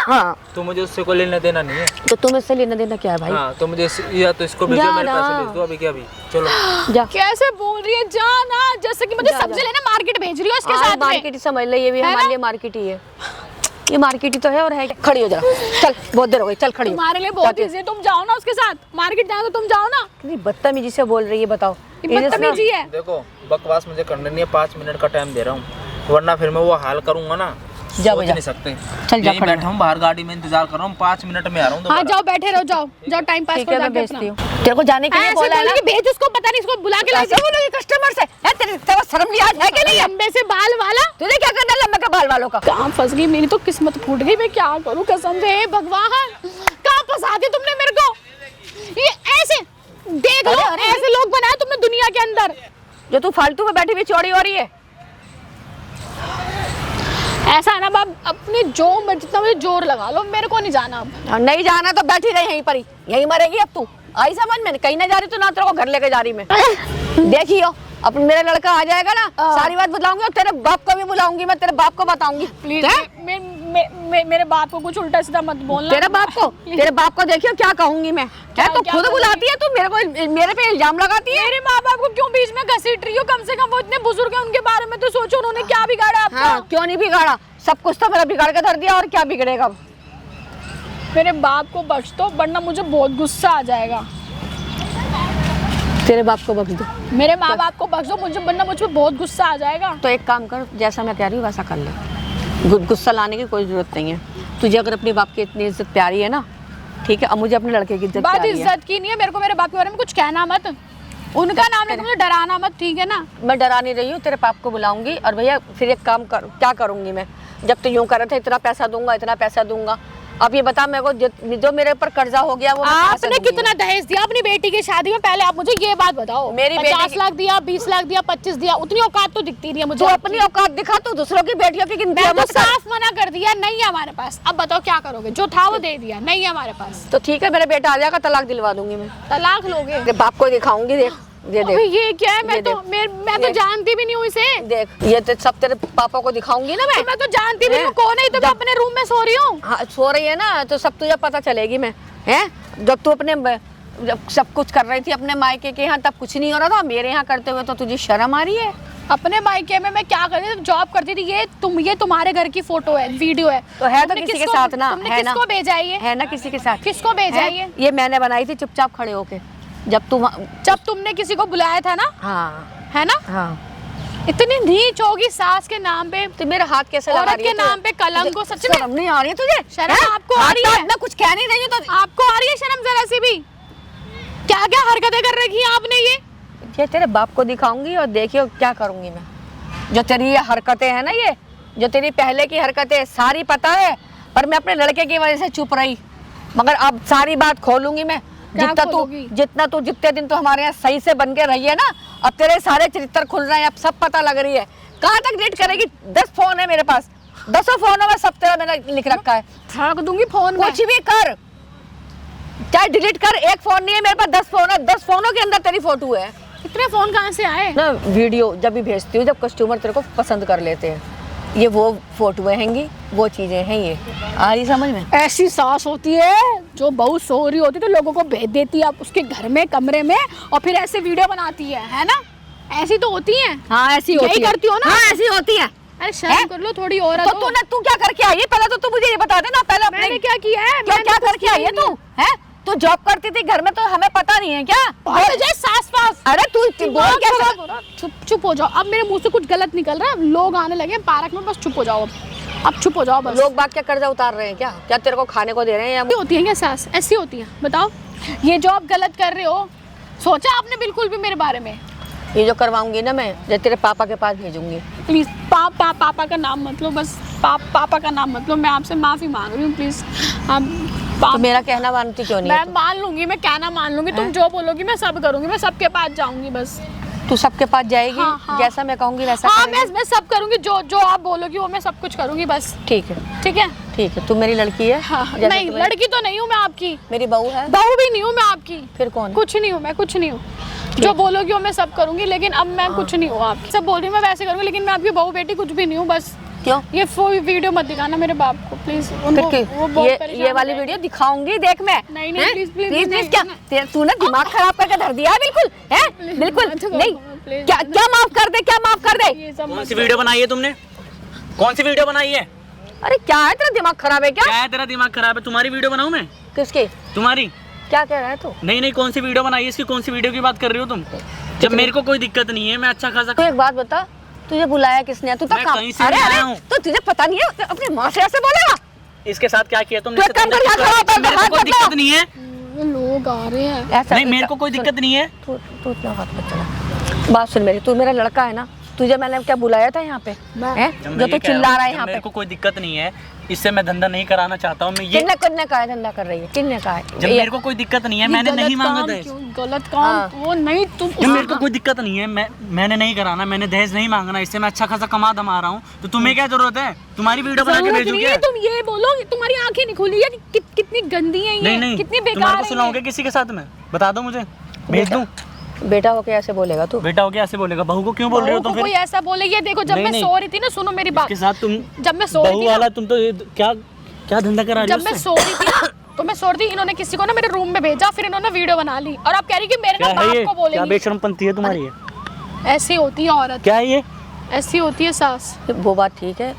हाँ,
तो मुझे उससे कोई लेना देना नहीं है।
तो तुम इससे लेना देना क्या है भाई?
हाँ तो मुझे या तो इसको भेजो,
जा
मेरे
ना।
पैसे भेज दो अभी के अभी, चलो।
जा।
कैसे बोल रही है? जाना जैसे कि मुझे
जा,
सब्जी
जा।
लेने मार्केट भेज रही हो इसके
हाँ,
साथ में।
मार्केट ही समझ ले, ये भी
है
हमारे
ना?
लिए मार्केट ही है। ये मार्केट ही तो है और है। खड़ी हो जरा, चल बहुत देर हो गई, चल खड़ी हो।
तुम्हारे लिए बहुत
जाती-
इजी है, तुम जाओ ना उसके साथ मार्केट, जाओ तो तुम जाओ ना।
कितनी बदतमीजी से बोल रही है, बताओ।
ये बदतमीजी है।
देखो बकवास मुझे करने नहीं है, 5 मिनट का टाइम दे रहा हूँ, वरना फिर मैं वो हाल करूंगा ना,
जा
सोच
भैया।
नहीं सकते।
चल जा,
यहीं
खड़ा
बैठा हूँ बाहर गाड़ी में, इंतजार कर रहा हूँ, 5 मिनट में आ रहा हूँ
हाँ
दोबारा।
जाओ, बैठे रहो, जाओ जाओ, टाइम पास
ठीक
करो
है, मैं
जाके
भेजती
अपना।
हूँ। तेरे को जाने के लिए
ऐसे
बोला है ना?
बोलोगे, भेज उसको, पता नहीं इसको बुला के ला
कैसे बोलोगे कस्टमर से? है तेरे को शर्म लिहाज है कि नहीं है?
लंबे से बाल वाला।
तुझे क्या करना है लंबे का बाल वालों का?
कहाँ फंस गई मेरी तो किस्मत, फूट गई। मैं क्या करूँ कसम से, हे भगवान कहाँ फंसा दिया तुमने मेरे को? ये ऐसे देख लो,
अरे,
ऐसे लोग बनाए तुमने दुनिया के अंदर।
जो तू फालतू में बैठी हुई चौड़ी हो रही है।
ऐसा है ना बाप, अपनी जितना मुझे जोर लगा लो, मेरे को नहीं जाना अब।
और नहीं जाना तो बैठी रही यहीं पर ही, यहीं मरेगी अब तू। आई समझ में? कहीं ना जा रही, तो ना तेरे को घर लेके जा रही मैं। देखियो अब मेरा लड़का आ जाएगा ना, सारी बात बताऊंगी और तेरे बाप को भी बुलाऊंगी, मैं तेरे बाप को बताऊंगी।
प्लीज मेरे बाप को कुछ उल्टा सीधा मत बोलना।
तेरे बाप को देखियो क्या कहूंगी मैं। है तो
क्या
खुद
करूंगी?
बुलाती है तू, मेरे पे इल्जाम लगाती है।
मेरे माँ बाप को क्यों बीच में घसीट रही हो? कम से कम वो इतने बुजुर्ग हैं, उनके बारे में तो सोचो, उन्होंने क्या बिगाड़ा आपका?
हाँ, क्यों नहीं बिगाड़ा? सब कुछ तो मेरा बिगाड़ के धर दिया, और क्या बिगड़ेगा अब?
मेरे बाप को बख्श दो, वरना मुझे बहुत गुस्सा आ जाएगा।
तेरे बाप को बख्श दो।
मेरे माँ बाप को बख्श दो मुझे, वरना मुझ पे बहुत गुस्सा आ जाएगा।
तो एक काम कर, जैसा मैं कह रही हूँ वैसा कर ले। गुस्सा लाने की कोई जरूरत नहीं है। तुझे अगर अपने बाप की इतनी इज्जत प्यारी है ना, ठीक है, अब मुझे अपने लड़के की इज्जत
बात
प्यारी है।
इज्जत की नहीं है, मेरे को मेरे बाप के बारे में कुछ कहना मत, उनका नाम लेकर मुझे डराना मत, ठीक है ना?
मैं डरा नहीं रही हूँ, तेरे बाप को बुलाऊंगी। और भैया फिर एक काम कर, क्या करूंगी मैं? जब तो यूं कर रहे थे इतना पैसा दूंगा, इतना पैसा दूंगा, अब ये बता मेरे को जो मेरे ऊपर कर्जा हो गया वो मैं कहाँ से
आपने
दूंगी?
कितना दहेज दिया अपनी बेटी की शादी में? पहले आप मुझे ये बात बताओ।
मेरी बेटी
50 लाख दिया, 20 लाख दिया, 25 दिया, उतनी औकात तो दिखती नहीं है मुझे।
तू अपनी औकात दिखा, तू दूसरों की बेटियों की गिनती
मैं तो
मत कर।
साफ मना कर दिया, नहीं है हमारे पास। अब बताओ क्या करोगे? जो था वो दे दिया, नहीं है हमारे पास।
तो ठीक है, मेरा बेटा आ जाएगा, तलाक दिलवा दूंगी मैं।
तलाक लोगे?
तेरे बाप को दिखाऊंगी, देख ये
अबे
देख,
ये क्या है? मैं
ये
तो
देख,
मैं तो
ये-
जानती भी नहीं हूँ इसे।
देख ये तो सब तेरे पापा को दिखाऊंगी ना मैं।
तो मैं तो जानती भी नहीं हूँ कौन है, तो मैं अपने रूम में सो रही हूँ।
हाँ सो रही है ना, तो सब तुझे पता चलेगी। मैं हैं जब तू अपने जब सब कुछ कर रही थी अपने मायके के यहाँ, तब कुछ नहीं हो रहा था। मेरे यहाँ करते हुए तो तुझे शर्म आ रही है।
अपने मायके में मैं क्या कर रही थी? जॉब करती थी। ये तुम्हारे घर की फोटो है, वीडियो है।
तो है तो
तुमने
किसी के
किसको-
साथ ना,
तुमने
है ना?
किसको भेजा है ये?
है ना किसी के साथ?
किसको भेजा है ये?
ये मैंने बनाई थी चुपचाप खड़े होके, जब तुम।
जब तुमने किसी को बुलाया था ना,
हाँ
है ना?
हाँ।
इतनी नीच होगी सास के नाम पे,
तो मेरा हाथ कैसे लगा
औरत
रही है
के नाम पे कलंक को। सच में
शर्म नहीं आ रही है तुझे?
शर्म
हैं?
आपको आ रही
हाथ
है?
तो अपना कुछ कह नहीं रही हूँ तो।
आपको आ रही है शर्म जरा सी भी? क्या क्या हरकतें कर रखी हैं आपने ये
तेरे बाप को दिखाऊंगी और देखियो क्या करूंगी मैं। जो तेरी ये हरकतें हैं ना, ये जो तेरी पहले की हरकतें सारी पता है, पर मैं अपने लड़के की वजह से चुप रही। मगर अब सारी बात खोलूंगी मैं।
क्या
जितना
खोलोगी?
जितने दिन तो हमारे यहाँ सही से बन के रही है ना, अब तेरे सारे चरित्र खुल रहे हैं, अब सब पता लग रही है। कहाँ तक डेट करेगी? 10 फोन है मेरे पास, 10 फोनों में सब तेरा मैंने लिख रखा है।
ठग दूंगी फोन में।
कुछ भी कर, चाहे डिलीट कर, एक फोन नहीं है मेरे पास, 10 फोन है। 10 फोनों के अंदर तेरी फोटो है
इतने फोन कहाँ से आए?
ना। वीडियो जब भी भेजती हूँ, जब कस्टमर तेरे को पसंद कर लेते हैं, ये वो फोटोएं हैंगी, वो चीजें हैं। ये आ रही समझ में?
ऐसी सास होती है जो बहू सो रही होती है तो लोगों को भेज देती है आप उसके घर में कमरे में, और फिर ऐसे वीडियो बनाती है ना? ऐसी तो होती है।
हाँ ऐसी
यही
होती है।
करती हो ना?
हाँ ऐसी होती है।
अरे शर्म कर लो थोड़ी और।
तो तू क्या करके आई है? पहले तो तू मुझे ये बता दे ना। पहले अपने
मैंने क्या किया है?
क्या
मैंने
क्या
कुछ
करके आई है
किया
तू? है तू जॉब करती थी घर में, तो हमें पता नहीं है क्या?
नहीं। अरे जय सास पास।
अरे तू बोल कैसे?
चुप हो जाओ। अब मेरे मुंह से कुछ गलत निकल रहा है, लोग आने लगे हैं पार्क में, बस चुप हो जाओ। अब चुप हो जाओ बस।
लोग बात क्या कर्जा उतार रहे हैं क्या? क्या तेरे को खाने को दे रहे हैं या?
ऐसी होती है क्या सास? ऐसी होती है? बताओ। ये जो आप गलत कर रहे हो, सोचा आपने बिल्कुल भी मेरे बारे में?
ये जो करवाऊंगी ना मैं, जो तेरे पापा के पास भेजूंगी।
प्लीज पापा का नाम मत लो, बस पापा का नाम मत लो। मैं आपसे माफी मांग रही हूँ प्लीज।
तो मेरा कहना मानती क्यों नहीं
मैं
है तू?
मान लूंगी, मैं कहना मान लूंगी। तुम जो बोलोगी मैं सब करूंगी, मैं सबके पास जाऊंगी बस।
तू सबके पास जाएगी?
हाँ, हाँ।
जैसा मैं कहूंगी वैसा
हाँ
करेगी?
मैं सब करूंगी, जो आप बोलोगी वो मैं सब कुछ करूंगी बस।
ठीक है
ठीक है?
ठीक है। तू मेरी लड़की है?
हाँ,
जैसे
नहीं
तू मेरी-
लड़की तो नहीं हूँ मैं आपकी,
मेरी बहू है?
बहू भी नहीं हूँ मैं आपकी।
फिर कौन है?
कुछ नहीं हूँ मैं, कुछ नहीं हूँ। जो बोलोगी वो मैं सब करूंगी, लेकिन अब मैं कुछ नहीं हूँ आपकी। सब बोल रही हूँ मैं वैसे करूंगी, लेकिन मैं आपकी बहू बेटी कुछ भी नहीं हूँ बस।
क्यों?
ये वीडियो मत दिखाना मेरे बाप को प्लीज।
फिर क्यों? ये वाली वीडियो दिखाऊंगी, देख मैं।
नहीं, नहीं,
हैं?
please, please,
प्लीज
नहीं,
क्या
नहीं।
तूने दिमाग खराब करके धर दिया है? बिल्कुल है, बिल्कुल नहीं।
please।
क्या क्या माफ कर दे, क्या माफ कर दे?
ये सब
कौन
मत
सी वीडियो बनाई है तुमने? कौन सी वीडियो बनाई है?
अरे क्या है, तेरा दिमाग खराब है क्या?
क्या है तेरा दिमाग खराब है? तुम्हारी वीडियो बनाऊं मैं?
किसकी?
तुम्हारी?
क्या कह रहा है तू?
नहीं कौन सी वीडियो बनाई है? इसकी कौन सी वीडियो की बात कर रही हो तुम? जब मेरे को कोई दिक्कत नहीं है, मैं अच्छा खासा।
तू एक बात बता, तुझे बुलाया किसने? तू तो
मैं
काम।
कहीं से
अरे
नहीं
अरे
आया हूँ।
तो तुझे पता नहीं है? अपनी माँ से ऐसे बोलेगा?
इसके साथ क्या किया तुमने?
तो एक काम कर, यहाँ खड़ा होकर
मेरे को
हाथ
कोई
पकड़ो।
दिक्कत नहीं है।
लोग आ रहे हैं।
ऐसा
नहीं मेरे को कोई दिक्कत नहीं है।
तू इतना हाथ मत चला। बात सुन मेरी, तू मेरा लड़का है ना? तुझे मैंने क्या बुलाया था यहाँ पे? हैं?
जब
जो
मैं
तू
ये कह रहा
चिल्ला
हूँ,
रहा है
जब
यहाँ पे।
मेरे को कोई दिक्कत नहीं है, इससे मैं धंधा नहीं कराना चाहता हूँ मैं ये।
किन्ने कहा है धंधा कर रही है? किन्ने कहा है?
जब मेरे को कोई दिक्कत नहीं है, मैंने नहीं मांगा दहेज।
गलत काम
हाँ।
वो नहीं तुम।
जब मेरे को कोई दिक्कत नहीं है, मैंने नहीं कराना, मैंने दहेज नहीं मांगना, इससे मैं अच्छा खासा कमा धमा रहा हूँ, तो तुम्हें क्या जरूरत है? तुम्हारी वीडियो बना के
जरूरत
भेजू
नहीं
क्या?
है, तुम ये बोलो तुम्हारी आंखें नहीं खुली है कि कितनी गंदी है ये,
नहीं
कितनी
तुम्हारे
बेकार
को
है
सुनाओगे
ये।
किसी के साथ में? बता दो मुझे, भेज दूं।
बेटा हो के ऐसे बोलेगा तू?
बेटा हो गया ऐसे बोलेगा? बहू को क्यों बोल रहे हो
बहू
तुम
को
फिर?
कोई ऐसा बोले? ये देखो जब
नहीं,
मैं
नहीं।
सो रही थी ना, सुनो मेरी बात।
के साथ तुम
जब मैं सो रही
बहू
थी ना,
वाला तुम तो ये क्या धंधा करा रही
जब
हो
मैं
उससे?
सो रही थी ना, तो मैं सो रही थी, इन्होंने किसी को ना मेरे रूम में भेजा, फिर इन्होंने वीडियो बना ली और आप कह रही कि मेरे
क्या
ना
है
बाप
ये?
को
क्या
बोलेंगी।
बेशरमपंती है तुम्हारी ये?
ऐसी होती है औरत,
क्या है ये?
ऐसी होती है सास।
वो बात ठीक है,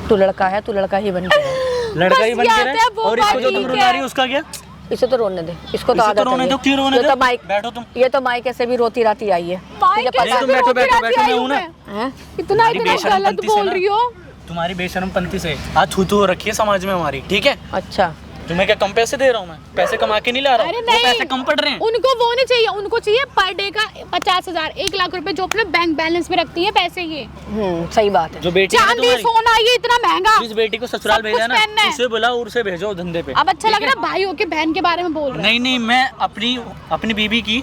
तू लड़का है, तू लड़का ही बन के रह।
लड़का ही बन
बस
के
याद
रहे।
है, वो
और इसको
बात
जो तुम
ठीक
रुला
है।
रही हो उसका क्या?
इसे तो रोने दे, इसको तो
इसे तो
आदत
रोने
है
दो, क्यों रोने
ये
दो?
तो माइक
बैठो तुम।
ये तो माइक ऐसे भी रोती राती आई है।
माई
तुझे
कैसे
पता
तुम
भी
बैठो,
रोती
बैठो,
रहती
बैठो,
आई
मैं
हूँ
हूँ ना।
मैं।
है?
इतना
तुम्हारी
गलत
बेशरमपंती से
बोल
ना।
रही हो।
तुम्हारी बेशरमपंती से आज थू हो रखी है समाज में हमारी, ठीक है?
अच्छा
तुम्हें क्या कम पैसे दे रहा हूँ मैं? पैसे कमा के नहीं ला रहा
अरे
हूँ, वो
नहीं,
पैसे कम पड़ रहे हैं।
उनको वो नहीं चाहिए, उनको चाहिए पर डे का 50,000 1 लाख रुपए जो अपने बैंक बैलेंस में रखती है पैसे। ये
सही बात है।
जो बेटी है ना
चांदी
तुम्हारी,
सोना ये इतना महंगा।
जिस बेटी को ससुराल
सब कुछ
भेजा ना,
पहनना है।
उसे बुलाओ और उसे भेजो धंधे पे।
अब अच्छा
ठीक
लग
है?
रहा है भाई होके बहन के बारे में बोल रहे
नहीं नहीं, मैं अपनी बीबी की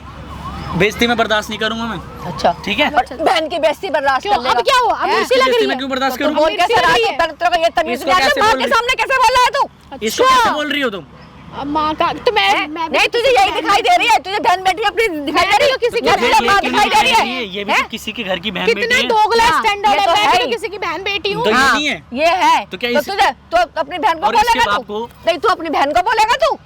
बेइज्जती में बर्दाश्त नहीं करूंगा मैं,
अच्छा
ठीक है?
और बहन की बेइज्जती बर्दाश्त
क्यों?
कर लेगा?
अब क्या हुआ? अब
हैं?
मुझे लग
बेइज्जती
रही
में
है।
क्यों बर्दाश्त
तो
करूं?
बोल कैसे रहा
रही
है?
है।
तेरे को ये तमीज
इसको
नहीं आती?
कैसे
माँ
बोल
के
रही?
सामने कैसे बोल रहा है तू?
इसको कैसे बोल रही हो तुम?
अब माँ का तो मैं भी
नहीं,
तो
तुझे
किसी
यही
की
दिखाई दे रही है, तुझे बहन बेटी अपनी दिखाई दे रही है,
किसी की
या तुझे माँ दिखाई दे रही है,
ये भी तो किसी के घर की बहन बेटी
कितना
है।
दोगला
हाँ,
स्टैंडर्ड
ये
है,
तो
मैं
है
भी तो
ही।
किसी की बहन बेटी हूँ।
तो ये
हाँ,
नहीं है?
ये है।
तो क्या
तो
इस-
तुझे तो अपनी बहन को
और इसके
बोलेगा
बाप
तू?
को?
नहीं, तू अपनी बहन को बोलेगा तू?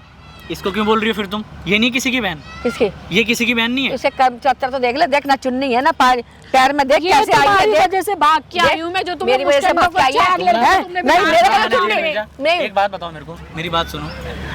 इसको क्यों बोल रही हो फिर तुम? ये नहीं किसी की बहन,
किसकी?
ये किसी की बहन नहीं है।
इसे कर्म चौथर तो देख ले, देख ना चुन्नी है ना पैर में, देख
ये
कैसे आई है,
तुम्हारी
देख।
वजह से भाग के
देख,
आई हूँ मैं, जो तुम्हें
मेरी वजह से
मुझसे
भाग के आई है?
बच्चा आग लगा,
तुमने
तुमने
नहीं,
भी
मेरे
भाग
को
के
तो
आई
नहीं।
है।
नहीं।
एक बात बताओ मेरे को, मेरी बात सुनो।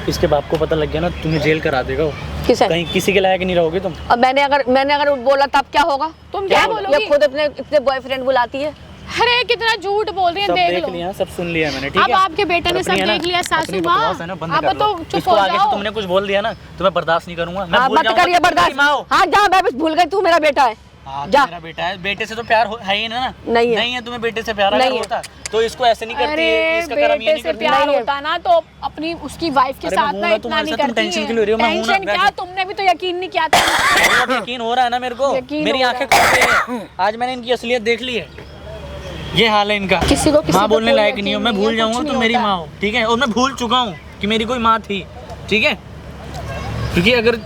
इसके बाप को पता लग गया ना, तुम्हें जेल करा देगा वो।
किसे?
कहीं किसी के लायक नहीं रहोगे तुम।
और मैंने अगर बोला तब क्या होगा?
तुम क्या
ये
बोलोगी?
खुद अपने इतने बॉयफ्रेंड बुलाती है।
अरे कितना झूठ बोल रही है,
सब
देख
देख
लो।
लिया, सब सुन लिया मैंने, ठीक
अब
है।
आपके बेटे ने
अपनी
सब
है ना,
देख लिया, सासू
अपनी
माँ।
बकवास है ना, बंद
अब
कर
तो
लो।
चुप
इसको
हो
आगे से
जाओ।
तुमने कुछ बोल दिया ना तो मैं बर्दाश्त नहीं करूंगा। मैं भूल
मत
जाऊंगा
करिए
कि तुम मेरी माँ हो।
बर्दाश्त। हाँ, जा, मैं बस भूल गई, तू मेरा बेटा है।
हाँ,
जा।
मेरा बेटा है, बेटे से तो प्यार है ही ना।
नहीं है।
नहीं है, तुम्हें बेटे से प्यार अगर
नहीं है।
होता तो इसको ऐसे नहीं करती
अरे
है, इसका कर्म ये
बेटे
नहीं
से
करती।
प्यार
नहीं है।
होता ना तो अपनी उसकी वाइफ के
अरे
साथ
मैं
ना
हूं ना
इतना
तुम्हारे
नहीं
साथ, तुम
करती
टेंशन
है।
क्यों ले रही हो? मैं हूं ना,
टेंशन क्या,
बैठ।
तुमने भी तो यकीन नहीं किया था।
अब यकीन हो रहा है ना मेरे को,
यकीन
मेरी
हो
आंखें खुल गई हैं। आज मैंने इनकी असलियत देख ली है। ये हाल है इनका।
किसी को किसी
माँ
पे
बोलने
कोई
लायक
यकीन
नहीं हो, मैं
नहीं है,
भूल जाऊंगा
कुछ
तुम
नहीं
मेरी
होता।
माँ हो, ठीक है। और मैं भूल चुका हूँ कि मेरी कोई माँ थी, ठीक है। क्योंकि अगर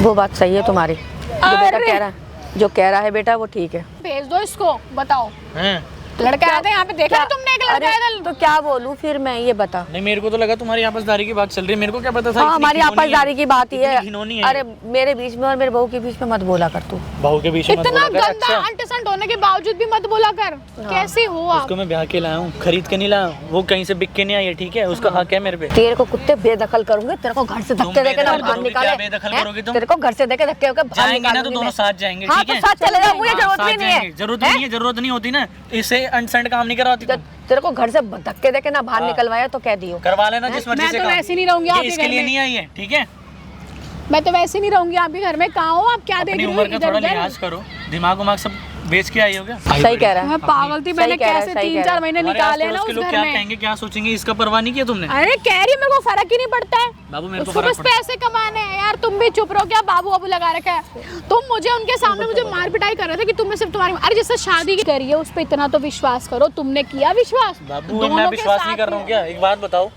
वो बात सही है तुम्हारी, जो बेटा
अरे।
कह रहा है, जो कह रहा है बेटा वो ठीक है।
भेज दो इसको, बताओ।
हैं,
लड़का आया था यहाँ पे, देखा तुमने एक लड़का
अरे,
आया था?
तो क्या बोलूं फिर मैं, ये बता।
नहीं, मेरे को तो लगा तुम्हारी आपसदारी की बात चल रही है। मेरे को क्या पता था
हाँ,
इतनी
हमारी
घिनौनी है।
आपसदारी की बात ही
इतनी
है।
घिनौनी है।
अरे मेरे बीच में और मेरे बहू के बीच में मत बोला कर तू।
बहू के बीच में मत
इतना
बोला कर।
गंदा अंटसंट होने के बावजूद भी मत बोला कर। कैसी हो आप?
उसको मैं ब्याह के लाया हूँ, खरीद के नहीं लाया हूँ। वो कहीं से बिक के नहीं आई है, ठीक है। उसका हक है मेरे पे।
तेरे को कुत्ते बेदखल करूंगे, तेरे को घर से धक्के देके ना
बेदखल
बाहर
करोगी,
निकाले।
क्या बेदखल
हैं?
करोगी तुम?
तेरे को घर से देके धक्के होके बाहर
जाएंगे ना तो
निकालूंगी
दोनों
मैं।
साथ जाएंगे,
हाँ,
ठीक
तो
है।
साथ चले जाओ, मुझे
हाँ,
जरूरत
साथ
भी नहीं
जाएंगे।
है।
जरूरत नहीं है, जरूरत नहीं होती ना, इससे अनसेंट काम नहीं करवाती तुम।
तेरे को घर से धक्के देके ना बाहर निकलवाया तो कह दियो।
करवा लेना जिस मर्जी
मैं
से
तो
काम।
वैसे नहीं रहूंगी
ये
आपके
इसके
घर
लिए
में।
नहीं आई है, ठीक है।
मैं तो वैसे नहीं रहूंगी आपके घर में। कहाँ हो आप? क्या देख
अपनी
रही हो
उम्र का
इधर
थोड़ा
उधर?
लिहाज करो, दिमाग उमाग सब बेच के आई हो क्या?
सही कह रहा है।
मैं पागल थी, मैंने
सही कह रहा है,
कैसे
सही कह
3-4
रहा है।
महीने
हमारे
निकाले ना
आस-पड़ोस के
उस
लोग
घर
क्या
में।
कहेंगे, क्या सोचेंगे, इसका परवाह नहीं किया तुमने?
अरे कह रही मेरे को फर्क ही नहीं पड़ता है।
बाबू मेरे को
उसको
फर्क
बस
पड़ता है।
पैसे कमाने हैं यार। तुम भी चुप रहो, क्या बाबू बाबू लगा रखा है? तुम मुझे उनके सामने मुझे मार पिटाई कर रहे थे कि तुमने सिर्फ तुम्हारी, अरे जिससे शादी करी है उस पे इतना तो विश्वास करो। तुमने किया विश्वास?
बाबू
दोनों
मैं
के
विश्वास
साथ
नहीं कर रहा हूँ
में।
क्या? एक बात बताओ,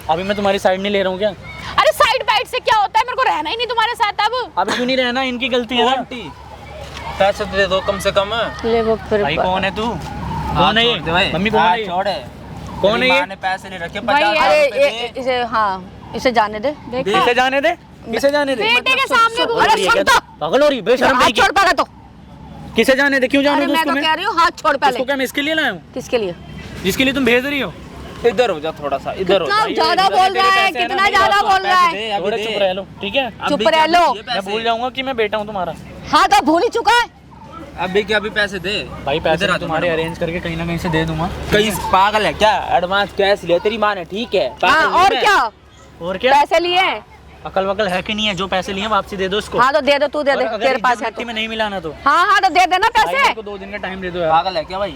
अभी मैं तुम्हारी साइड नहीं ले रहा हूँ क्या?
अरे साइड बाइट से क्या होता है? मेरे को रहना ही नहीं तुम्हारे साथ अब।
अब क्यों नहीं रहना? इनकी गलती है ना।
आंटी पैसे तो दे दो कम से कम।
ले वो फिर
भाई कौन है तू? कौन है ये? मम्मी कौन है ये?
छोड़े।
कौन है ये?
ने पैसे नहीं रखे,
भाई
50,000
अरे
रुपए दे।
इसे, हाँ इसे जाने दे।
देखा
किसे जाने दे? किसे जाने दे?
बेटे के सामने बोल
अरे
रही है।
सुन तो,
पागल हो रही, बेशरम
हाथ
कहीं की।
छोड़ पहले तो।
किसे जाने दे? क्यों जाने
अरे
दो
मैं
उसको?
तो कह रही हूँ हाथ छोड़
इसको
पहले।
क्या मैं इसके लिए लाया हूँ
किसके लिए?
जिसके लिए तुम भेज रही हो?
इधर हो जा थोड़ा सा, इधर हो जा।
कितना ज्यादा बोल रहा है, कितना ज्यादा बोल रहा है।
दे, अभी
थोड़े
दे।
चुप रह लो, ठीक है।
चुप
अभी
रह
क्या
लो।
ये
मैं
पैसे?
भूल जाऊंगा कि मैं बेटा हूँ तुम्हारा।
हाँ तो भूल ही चुका है।
अभी क्या, अभी पैसे दे।
भाई पैसे
इधर आ
मैं तुम्हारे
तुम्हारे
अरेंज करके कहीं ना कहीं से दे दूंगा।
कहीं पागल है क्या? एडवांस कैश लिया तेरी माँ ने, ठीक है।
हाँ
पागल
और
नहीं
क्या,
और क्या?
पैसे लिए हैं?
अकल वकल है कि नहीं है? जो पैसे लिए वापसी दे दो उसको।
हाँ तो दे दो, तू दे
और
दे,
अगर
तेरे पास
इज्जत
है
मिट्टी
तो।
में नहीं मिलाना तो
हाँ हाँ तो दे देना
भाई
पैसे।
मेरे को 2 दिन का टाइम दे दो यार।
पागल है क्या भाई?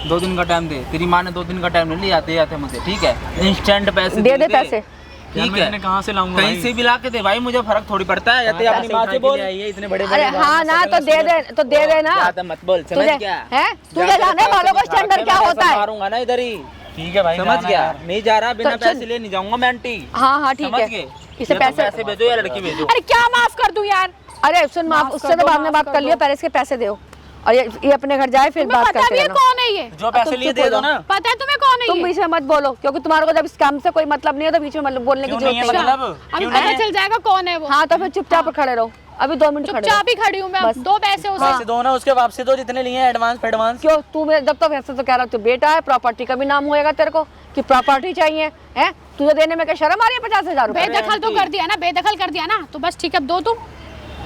2 दिन का टाइम दे, तेरी माँ ने 2 दिन का टाइम नहीं लिया, आते मुझे, ठीक है। इंस्टेंट पैसे
दे दे पैसे।
यार
ठीक
मैं
है।
इन्हें कहाँ से लाऊंगा?
कहीं से भी ला के दे भाई, मुझे फर्क थोड़ी पड़ता है। या तो अपनी माँ से बोल।
इतने बड़े
अरे हाँ ना तो दे दे, तो दे दे ना।
ज्यादा मत बोल, समझ
तुझे
गया?
है, तुझे जाने वालों का स्टैंडर्ड क्या होता है?
मारूंगा ना इधर ही,
ठीक है भाई,
समझ
जाना
गया?
यार।
नहीं जा रहा, बिना
तो चल।
पैसे ले नहीं जाऊंगा मैं आंटी।
हाँ हाँ ठीक
समझ
है,
गए?
इसे
या तो
पैसे
पैसे भेजो या लड़की भेजो।
अरे क्या माफ कर दूं यार?
अरे सुन माफ,
माफ
उससे
कर
तो
दो,
बाद में
माफ
बात
कर
कर लियो,
दो।
पहले इसके पैसे दो और ये अपने घर जाए फिर
तुम्हें
बात
पता
करते
भी है
रहना।
कौन है ये?
जो पैसे
तुम
लिए
चुप
दे
हो
दो
जाओ।
ना।
पता है तुम्हें कौन है
तुम
ये?
बीच में मत बोलो, क्योंकि तुम्हारे को जब इस काम से कोई मतलब नहीं है तो बीच में मतलब बोलने की
क्यों
जरूरत
नहीं है
नहीं है।
मतलब?
अभी
क्यों
पता
नहीं है?
चल जाएगा कौन है वो।
हाँ तो फिर चुपचाप खड़े रहो, अभी 2 मिनट खड़े
चुपचाप ही खड़ी हूँ मैं।
बस।
2 पैसे उसे।
पैसे दो ना, उसके वापसी दो जितने लिए एडवांस एडवांस।
क्यों तू मेरे जब तक वैसे तो कह रहा तू बेटा है, प्रॉपर्टी का भी नाम होएगा तेरे को कि प्रॉपर्टी चाहिए है, तुझे देने में क्या शर्म आ रही है? 50,000 रुपए
बेदखल तो कर दिया ना, बेदखल कर दिया ना, तो बस ठीक है, अब दो तुम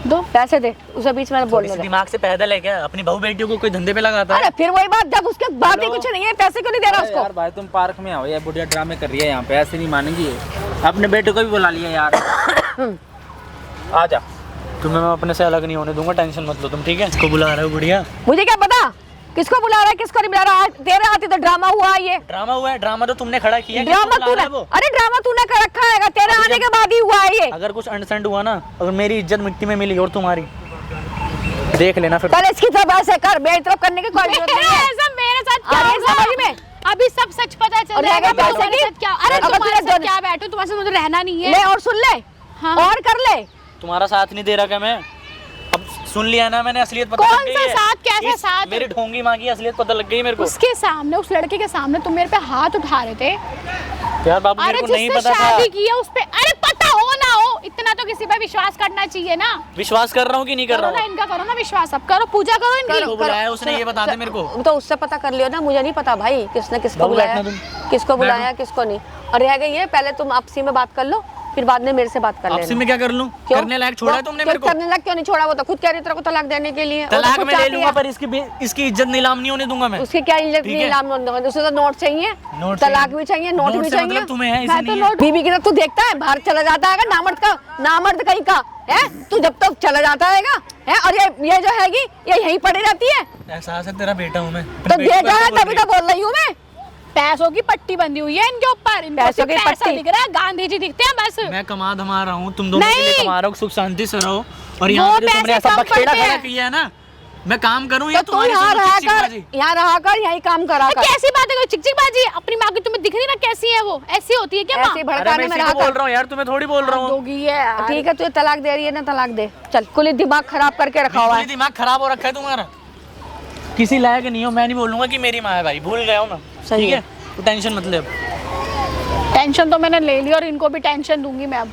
दो।
पैसे दे, उसे बीच में बोलने
इस
दे।
दिमाग से पैदल है क्या? अपनी बहू बेटियों को कोई धंधे पे लगाता है?
अरे फिर वही बात, जब उसके बाद ही कुछ नहीं है, पैसे क्यों नहीं दे रहा
अरे
उसको?
यार भाई तुम पार्क में आओ, ये बुढ़िया ड्रामे कर रही है यहाँ पे, ऐसे नहीं मानेगी ये। अपने बेटे को भी बुला लिया यार। आ जा।
तुम्हें मैं अपने से अलग नहीं होने दूंगा, टेंशन मत लो तुम, ठीक है। इसको बुला रहे हो बुढ़िया?
मुझे क्या पता किसको बुला रहा है किसको नहीं बुला रहा है? तेरे हाथी तो ड्रामा हुआ है ये।
ड्रामा हुआ है? ड्रामा तो तुमने खड़ा किया है।
ड्रामा
किसको बुला
तूने,
रहा है वो?
अरे ड्रामा तूने कर रखा है, तेरे आने के बाद ही हुआ है ये।
अगर कुछ अंडरस्टैंड हुआ ना, अगर मेरी इज्जत मिट्टी में मिली और तुम्हारी, देख लेना फिर।
पहले इसकी तरफ ऐसे कर, मेरी तरफ करने की कोई जरूरत नहीं है।
ऐसा मेरे साथ क्या
अरे
होगा?
समझ में
अभी सब सच पता चल
और
जाएगा।
अगर पैसे
तुम्हारे
की-
साथ क्या, अरे
अगर
तुम्हारे
तुझे
साथ
दोनों-
क्या बैठो, तुम्हारे साथ मुझे रहना नहीं है।
ले और सुन ले
हाँ।
और कर ले।
तुम्हारा साथ नहीं दे रहा क्या मैं? अब सुन लिया ना मैंने, असलियत पता
कौन
लग गई
सा
है।
साथ, कैसा
इस
साथ?
मेरी ढोंगी माँ की असलियत पता लग गई मेरे को।
उसके सामने, उस लड़के के सामने तुम मेरे पे हाथ उठा रहे थे।
यार बाबू मेरे
अरे
को नहीं
जिससे
पता था।
शादी की है उस पे, अरे पता हो ना हो, इतना तो किसी पे विश्वास करना चाहिए ना।
विश्वास कर रहा हूँ कि नहीं कर
करो
रहा
ना
हूँ?
इनका, करो ना विश्वास, अब करो, पूजा करो इनकी।
किसको बुलाया उसने ये बता दे मेरे को।
तो उससे पता कर लियो ना, मुझे नहीं पता भाई किसने किसको
बाबू
बुलाया,
बैठना तुम।
किसको बुलाया किसको नहीं। और रह गई है, पहले तुम आपसी में बात कर लो, फिर बाद में मेरे से बात कर
आपसे
लेना।
मैं क्या कर लूँ?
क्यों?
करने लायक छोड़ा है तुमने
क्यों
मेरे को?
करने लायक क्यों नहीं छोड़ा? वो तो खुद कह रही तेरे को तलाक देने के लिए। वो तो
तलाक
खुद
में ले
चाहती
लूंगा
है।
पर इसकी इज्जत नीलाम नहीं होने दूंगा मैं।
उसके क्या इज्जत
ठीक है।
नीलाम होने, उसे तो नोट चाहिए,
नोट
तलाक
चाहिए।
भी चाहिए, नोट
नोट
भी
से
चाहिए।
मतलब तुम्हें है, इसे
मैं तो
नहीं है।
नोट बीबी की तरह तू देखता है, बाहर चला जाता है नामर्द कहीं का है, तू जब तक चला जाता है और ये जो हैगी ये यहीं पड़ी रहती है।
एहसास है तेरा बेटा हूँ मैं।
तो दे जा, तभी तो बोल रही हूँ मैं।
पैसों की पट्टी बंधी हुई है इनके ऊपर, इनको
पैसों
सिर्फ
की
पैसा
पट्टी?
दिख रहा है, गांधी जी दिखते हैं बस।
मैं कमा धमा रहा हूँ, तुम दोनों के लिए
नहीं।
कमा रहा हूँ, सुख शांति से रहो। और
वो
यहाँ पे जो तुमने
पैसे
ऐसा
कम
बखेड़ा
पड़ते
खड़ा
हैं।
किया है ना, मैं काम करूँ
तो
या
तू
तुम्हारी
यहाँ
सुनो
रहा
चिकचिकबाजी?
कर, यहाँ रहा कर, यही काम करा कर।
कैसी बात है, कोई चिकचिकबाजी? अपनी माँ की तुम्हें दिख नहीं ना कैसी है वो, ऐसी होती है क्या माँ?
ऐसे
अरे मैं
भड़काने में
इसी
रहा
को बोल
कर।
रहा हूँ यार, तुम्हें थोड़ी बोल रहा हूँ।
दोगी है यार।
ठीक है, तुझे तलाक दे रही है ना, तलाक दे। चल, कुल दिमाग खराब करके रखा हुआ
बिल्कुल
है।
ही दिमाग खराब हो रखा है तुम्हारा। किसी लायक नहीं हो, मैं नहीं बोलूंगा कि मेरी माँ है भाई, भूल गया हूँ मैं।
सही
ठीक
है।
है, तो टेंशन मत ले अब।
टेंशन तो मैंने ले ली और इनको भी टेंशन दूंगी मैं अब।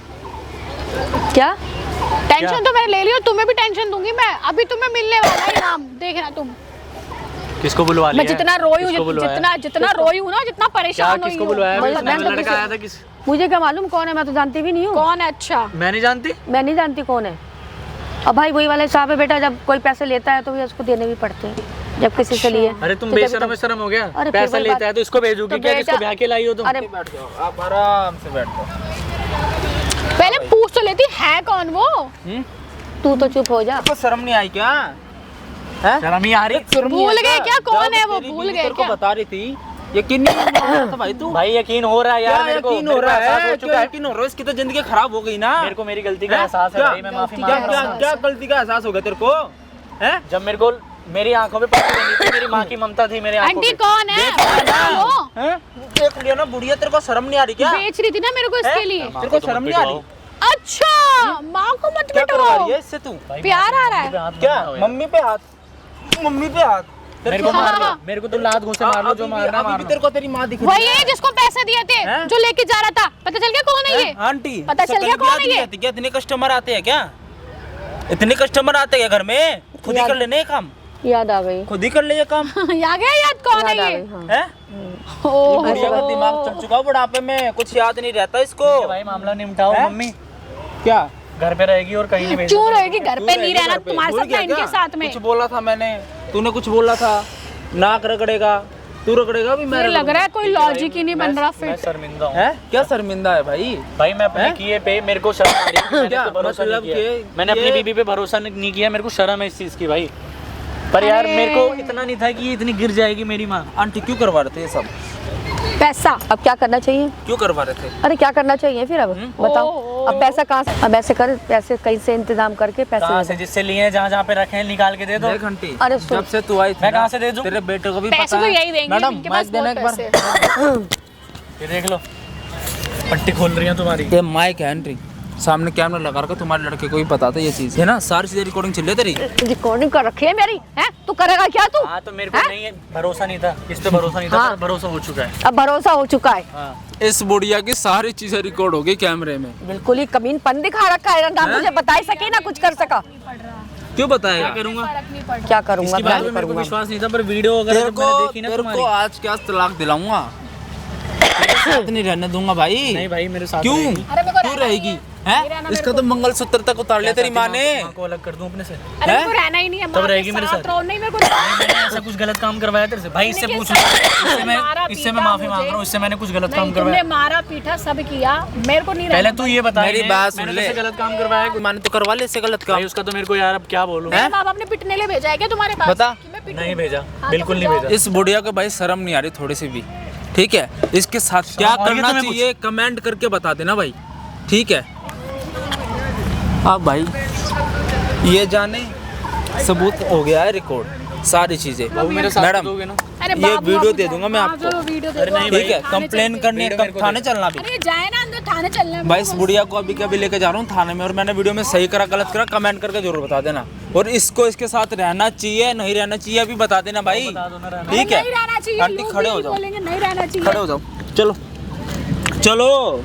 क्या?
टेंशन तो मैंने ले ली और तुम्हें भी टेंशन दूंगी मैं। अभी तुम्हें मिलने वाला है इनाम, देखना तुम।
किसको बुलवा लिया?
मैं जितना रोई हूँ,
किसको बुलवाया?
जितना रोई हूँ ना, जितना
क्या
परेशान हुई
किसको
हूँ।
बुलवाया?
मैं-
इसने
मैं तो
लड़का
किसी-
आया था किस?
मुझे क्या मालूम कौन है, मैं तो जानती भी नहीं हूँ।
कौन है? अच्छा,
मैं नहीं जानती।
मैं नहीं जानती कौन है। अब भाई वही वाले साहब है बेटा, जब कोई पैसे लेता है तो भी उसको देने भी पड़ते हैं, जब किसी से लिए।
अरे तुम
तो जब
बेशरम
तक-
शर्म हो गया,
अरे
पैसा
फिर वही
लेता
बात-
है तो इसको भेजूगी
तो
क्या?
बेटा-
किसको ब्याह के लाई हो तुम?
अरे
बैठ जाओ, आप आराम से बैठ जाओ।
पहले पूछ तो लेती है कौन वो।
तू तो चुप हो जा।
आपको शर्म नहीं आई क्या?
शर्म ही आ रही।
भूल गए क्या कौन है वो? भूल गए
तेरे को
क्या?
बता रही थी, यकीन नहीं हो रहा था भाई तू।
भाई यकीन हो रहा है यार
क्या
मेरे को।
यकीन हो
मेरे को
रहा
एहसास
है?
हो
क्यों
चुका है।
यकीन हो रहा है? इसकी तो जिंदगी खराब हो गई ना।
मेरे को मेरी गलती का
हैं?
एहसास है
क्या?
भाई, मैं माफी
गलती
मांग
का
रहा
क्या
हूँ।
क्या क्या गलती का एहसास हो गया तेरे को? हैं?
जब मेरे को मेरी आंखों में पट्टी बनी थी, मेरी माँ की ममता थी मेरे आंखों
आंटी
पे।
कौन है? वो
हैं? देख लिया ना बुढ़िया, तेरे को शर्म नहीं आ रही क्या?
बेच रही थी ना मेरे को इसके लिए।
तेरे को शर्म नहीं आ रही?
अच्छा, माँ को मत
क्या करवा रही है
बिठाओ।
इससे तू?
प्यार आ रहा है।
क्या? मम्मी पे हाथ, मम्मी पे हाथ।
मेरे को
हाँ,
मार लो,
हाँ।
मेरे को तो लात घुसे मार लो, जो मारना
अभी भी
मारना।
तेरे को तेरी माँ दिख रही
वही है जिसको पैसे दिए थे,
हैं?
जो लेके जा रहा था। पता चल गया कौन है ये?
आंटी
पता चल
शक्ल
गया
भी
कौन
याद
है
नहीं
ये?
रहती क्या? इतने कस्टमर आते हैं क्या? इतने कस्टमर आते हैं घर में? खुद ही कर लेने ये काम,
याद आ गई।
खुद ही कर ले ये काम।
आ गया याद कौन है
याद आ
ये?
गई, हाँ।
हैं?
ओहो।
बुढ़िया का दिमाग चल चुका बुढ़ापे में, कुछ याद नहीं रहता इसको।
भाई मामला निपटाओ
हैं?
मम्मी।
क्या?
घर पे रहेगी और कहीं नहीं भेज।
क्यों रहेगी घर पे? नहीं रहना
घर पे?
तुम्हारे
भूल
साथ ना,
गया
इनके
क्या?
साथ में।
कुछ बोला था मैंने, तूने कुछ बोला था। नाक रगड़ेगा, तू रगड़ेगा भी, मैं
मुझे लग
रगड़ूंगा।
रहा है कोई लॉजिक ही नहीं बन रहा
मैं
फिट।
शर्मिंदा हूँ
हैं? क्या शर्मिंदा है भाई?
भाई, मैं अपने
हैं?
किए पे मेरे को शर्म आ रही है कि मैंने
क्या?
इस पे भरोसा नहीं
मतलब
किया।
कि
मैंने अपनी
ये-
बीबी पे भरोसा नहीं किया, मेरे को शर्म है इस चीज की भाई। पर यार
अरे।
मेरे को इतना नहीं था कि ये इतनी गिर जाएगी मेरी माँ।
आंटी क्यों करवा रहे थे ये सब?
पैसा।
अब क्या करना चाहिए?
क्यों करवा रहे थे?
अरे क्या करना चाहिए फिर? अब बताओ।
ओहो।
अब पैसा कहाँ से? अब ऐसे कर, पैसे कहीं से इंतजाम करके पैसे
कहाँ
दे
से?
दे।
जिससे लिए हैं, जहाँ जहाँ पे रखे हैं निकाल के दे दो।
देख आंटी,
अरे सुन।
जब से तू आई थी
मैं
ना,
कहाँ से दे दूं?
तेरे बेटे को भी
पैसे
पता
तो
है।
यही देंगे,
मैडम
इनके
माइक
पास
देना
बहुत
एक बार।
ये देख लो, पट्टी खोल रही है तुम्हारी।
ये माइक है आंटी, सामने कैमरा लगा रखा, तुम्हारे लड़के को भी पता था ये चीज है ना। सारी चीजें रिकॉर्डिंग चल रही है तेरी।
रिकॉर्डिंग कर रखी है मेरी, हैं? तू करेगा क्या तू?
हाँ तो मेरे को नहीं है, भरोसा नहीं था इस पे, भरोसा नहीं था,
हाँ।
पर भरोसा हो चुका है।
अब भरोसा हो चुका है।
हाँ।
इस बुढ़िया की सारी चीजें रिकॉर्ड हो गई कैमरे में।
बिल्कुल ही कमीनपन दिखा रखा है ना, मुझे बता ही सके ना कुछ कर सका।
क्यों बताएगा?
क्या करूंगा?
क्या करूंगा?
इसकी
क्या
बात में
नहीं
मेरे को
करूंगा?
विश्वास नहीं था, पर वीडियो अगर
तेरे
जब मैंने
को
देखी ना
तेरे
तुम्हारी।
को आज क्या तलाक दिलाऊंगा, तेरे साथ नहीं रहने दूंगा भाई।
नहीं भाई, मेरे साथ
क्यों?
रहेगी।
अरे मेरे को
क्यों
रहना ही
रहेगी?
है।
हैं?
रहना मेरे
इसका तो मंगलसूत्र तक उतार लिया तेरी माँ ने।
माँ को अलग कर दूं अपने से।
अरे मेरे को रहना ही नहीं है।
तब
माँ के
रहेगी मेरे साथ।
रहो, नहीं मेरे को रहना ही
मैंने ऐसा कुछ गलत काम करवाया तेरे से भाई? इससे
के
पूछ
साथ
इससे मैं
मारा
इससे मैं
पीटा
माफी मांग
मुझे।
रहा हूँ, इससे मैंने कुछ गलत
नहीं,
काम
तुमने
करवाया।
मारा पीटा सब किया, मेरे को नहीं रहना।
पहले तू ये बता,
मेरी बात सुन
मैंने
ले।
तुझसे गलत काम करवाया है?
माने तो करवा ले इससे गलत काम।
भाई उसका तो मेरे को यार अब क्या बोलूं।
मेरे माँ बाप ने पिटने लिए भेजा है क्या तुम्हारे पास?
बता।
कि मैं पिटूं?
नहीं भेजा,
हाँ, तो
बिल्कुल
फिर
नहीं
जाओ।
भेजा।
इस बुढ़िया को भाई शर्म नहीं आ रही थोड़ी सी भी, ठीक है? इसके साथ क्या
और ये
करना
तुम्हें
चाहिए कमेंट करके बता देना भाई, ठीक है? अब भाई ये जाने सबूत हो गया है रिकॉर्ड, सारी चीजें।
बाबू मेरे साथ
मैडम
दोगे ना?
अरे मेरे
ये
बाप
वीडियो दे दूंगा मैं आपको।
चलो वीडियो दे
अरे
दो
नहीं
आप।
ठीक है,
थाने
कंप्लेन
चल-
करनी है,
मेरे को
कब थाने चलना भी।
अरे जाए ना अंदर, थाने चलना है
भाई इस बुढ़िया को अभी कभी लेके जा रहा हूँ थाने में, और मैंने वीडियो में सही करा गलत करा कमेंट करके जरूर बता देना। और इसको इसके साथ रहना चाहिए नहीं रहना चाहिए अभी बता देना भाई, ठीक है।
नहीं रहना चाहिए,
आंटी
लोग
खड़े
भी
हो जाओ,
बोलेंगे नहीं रहना चाहिए।
खड़े हो जाओ, चलो चलो।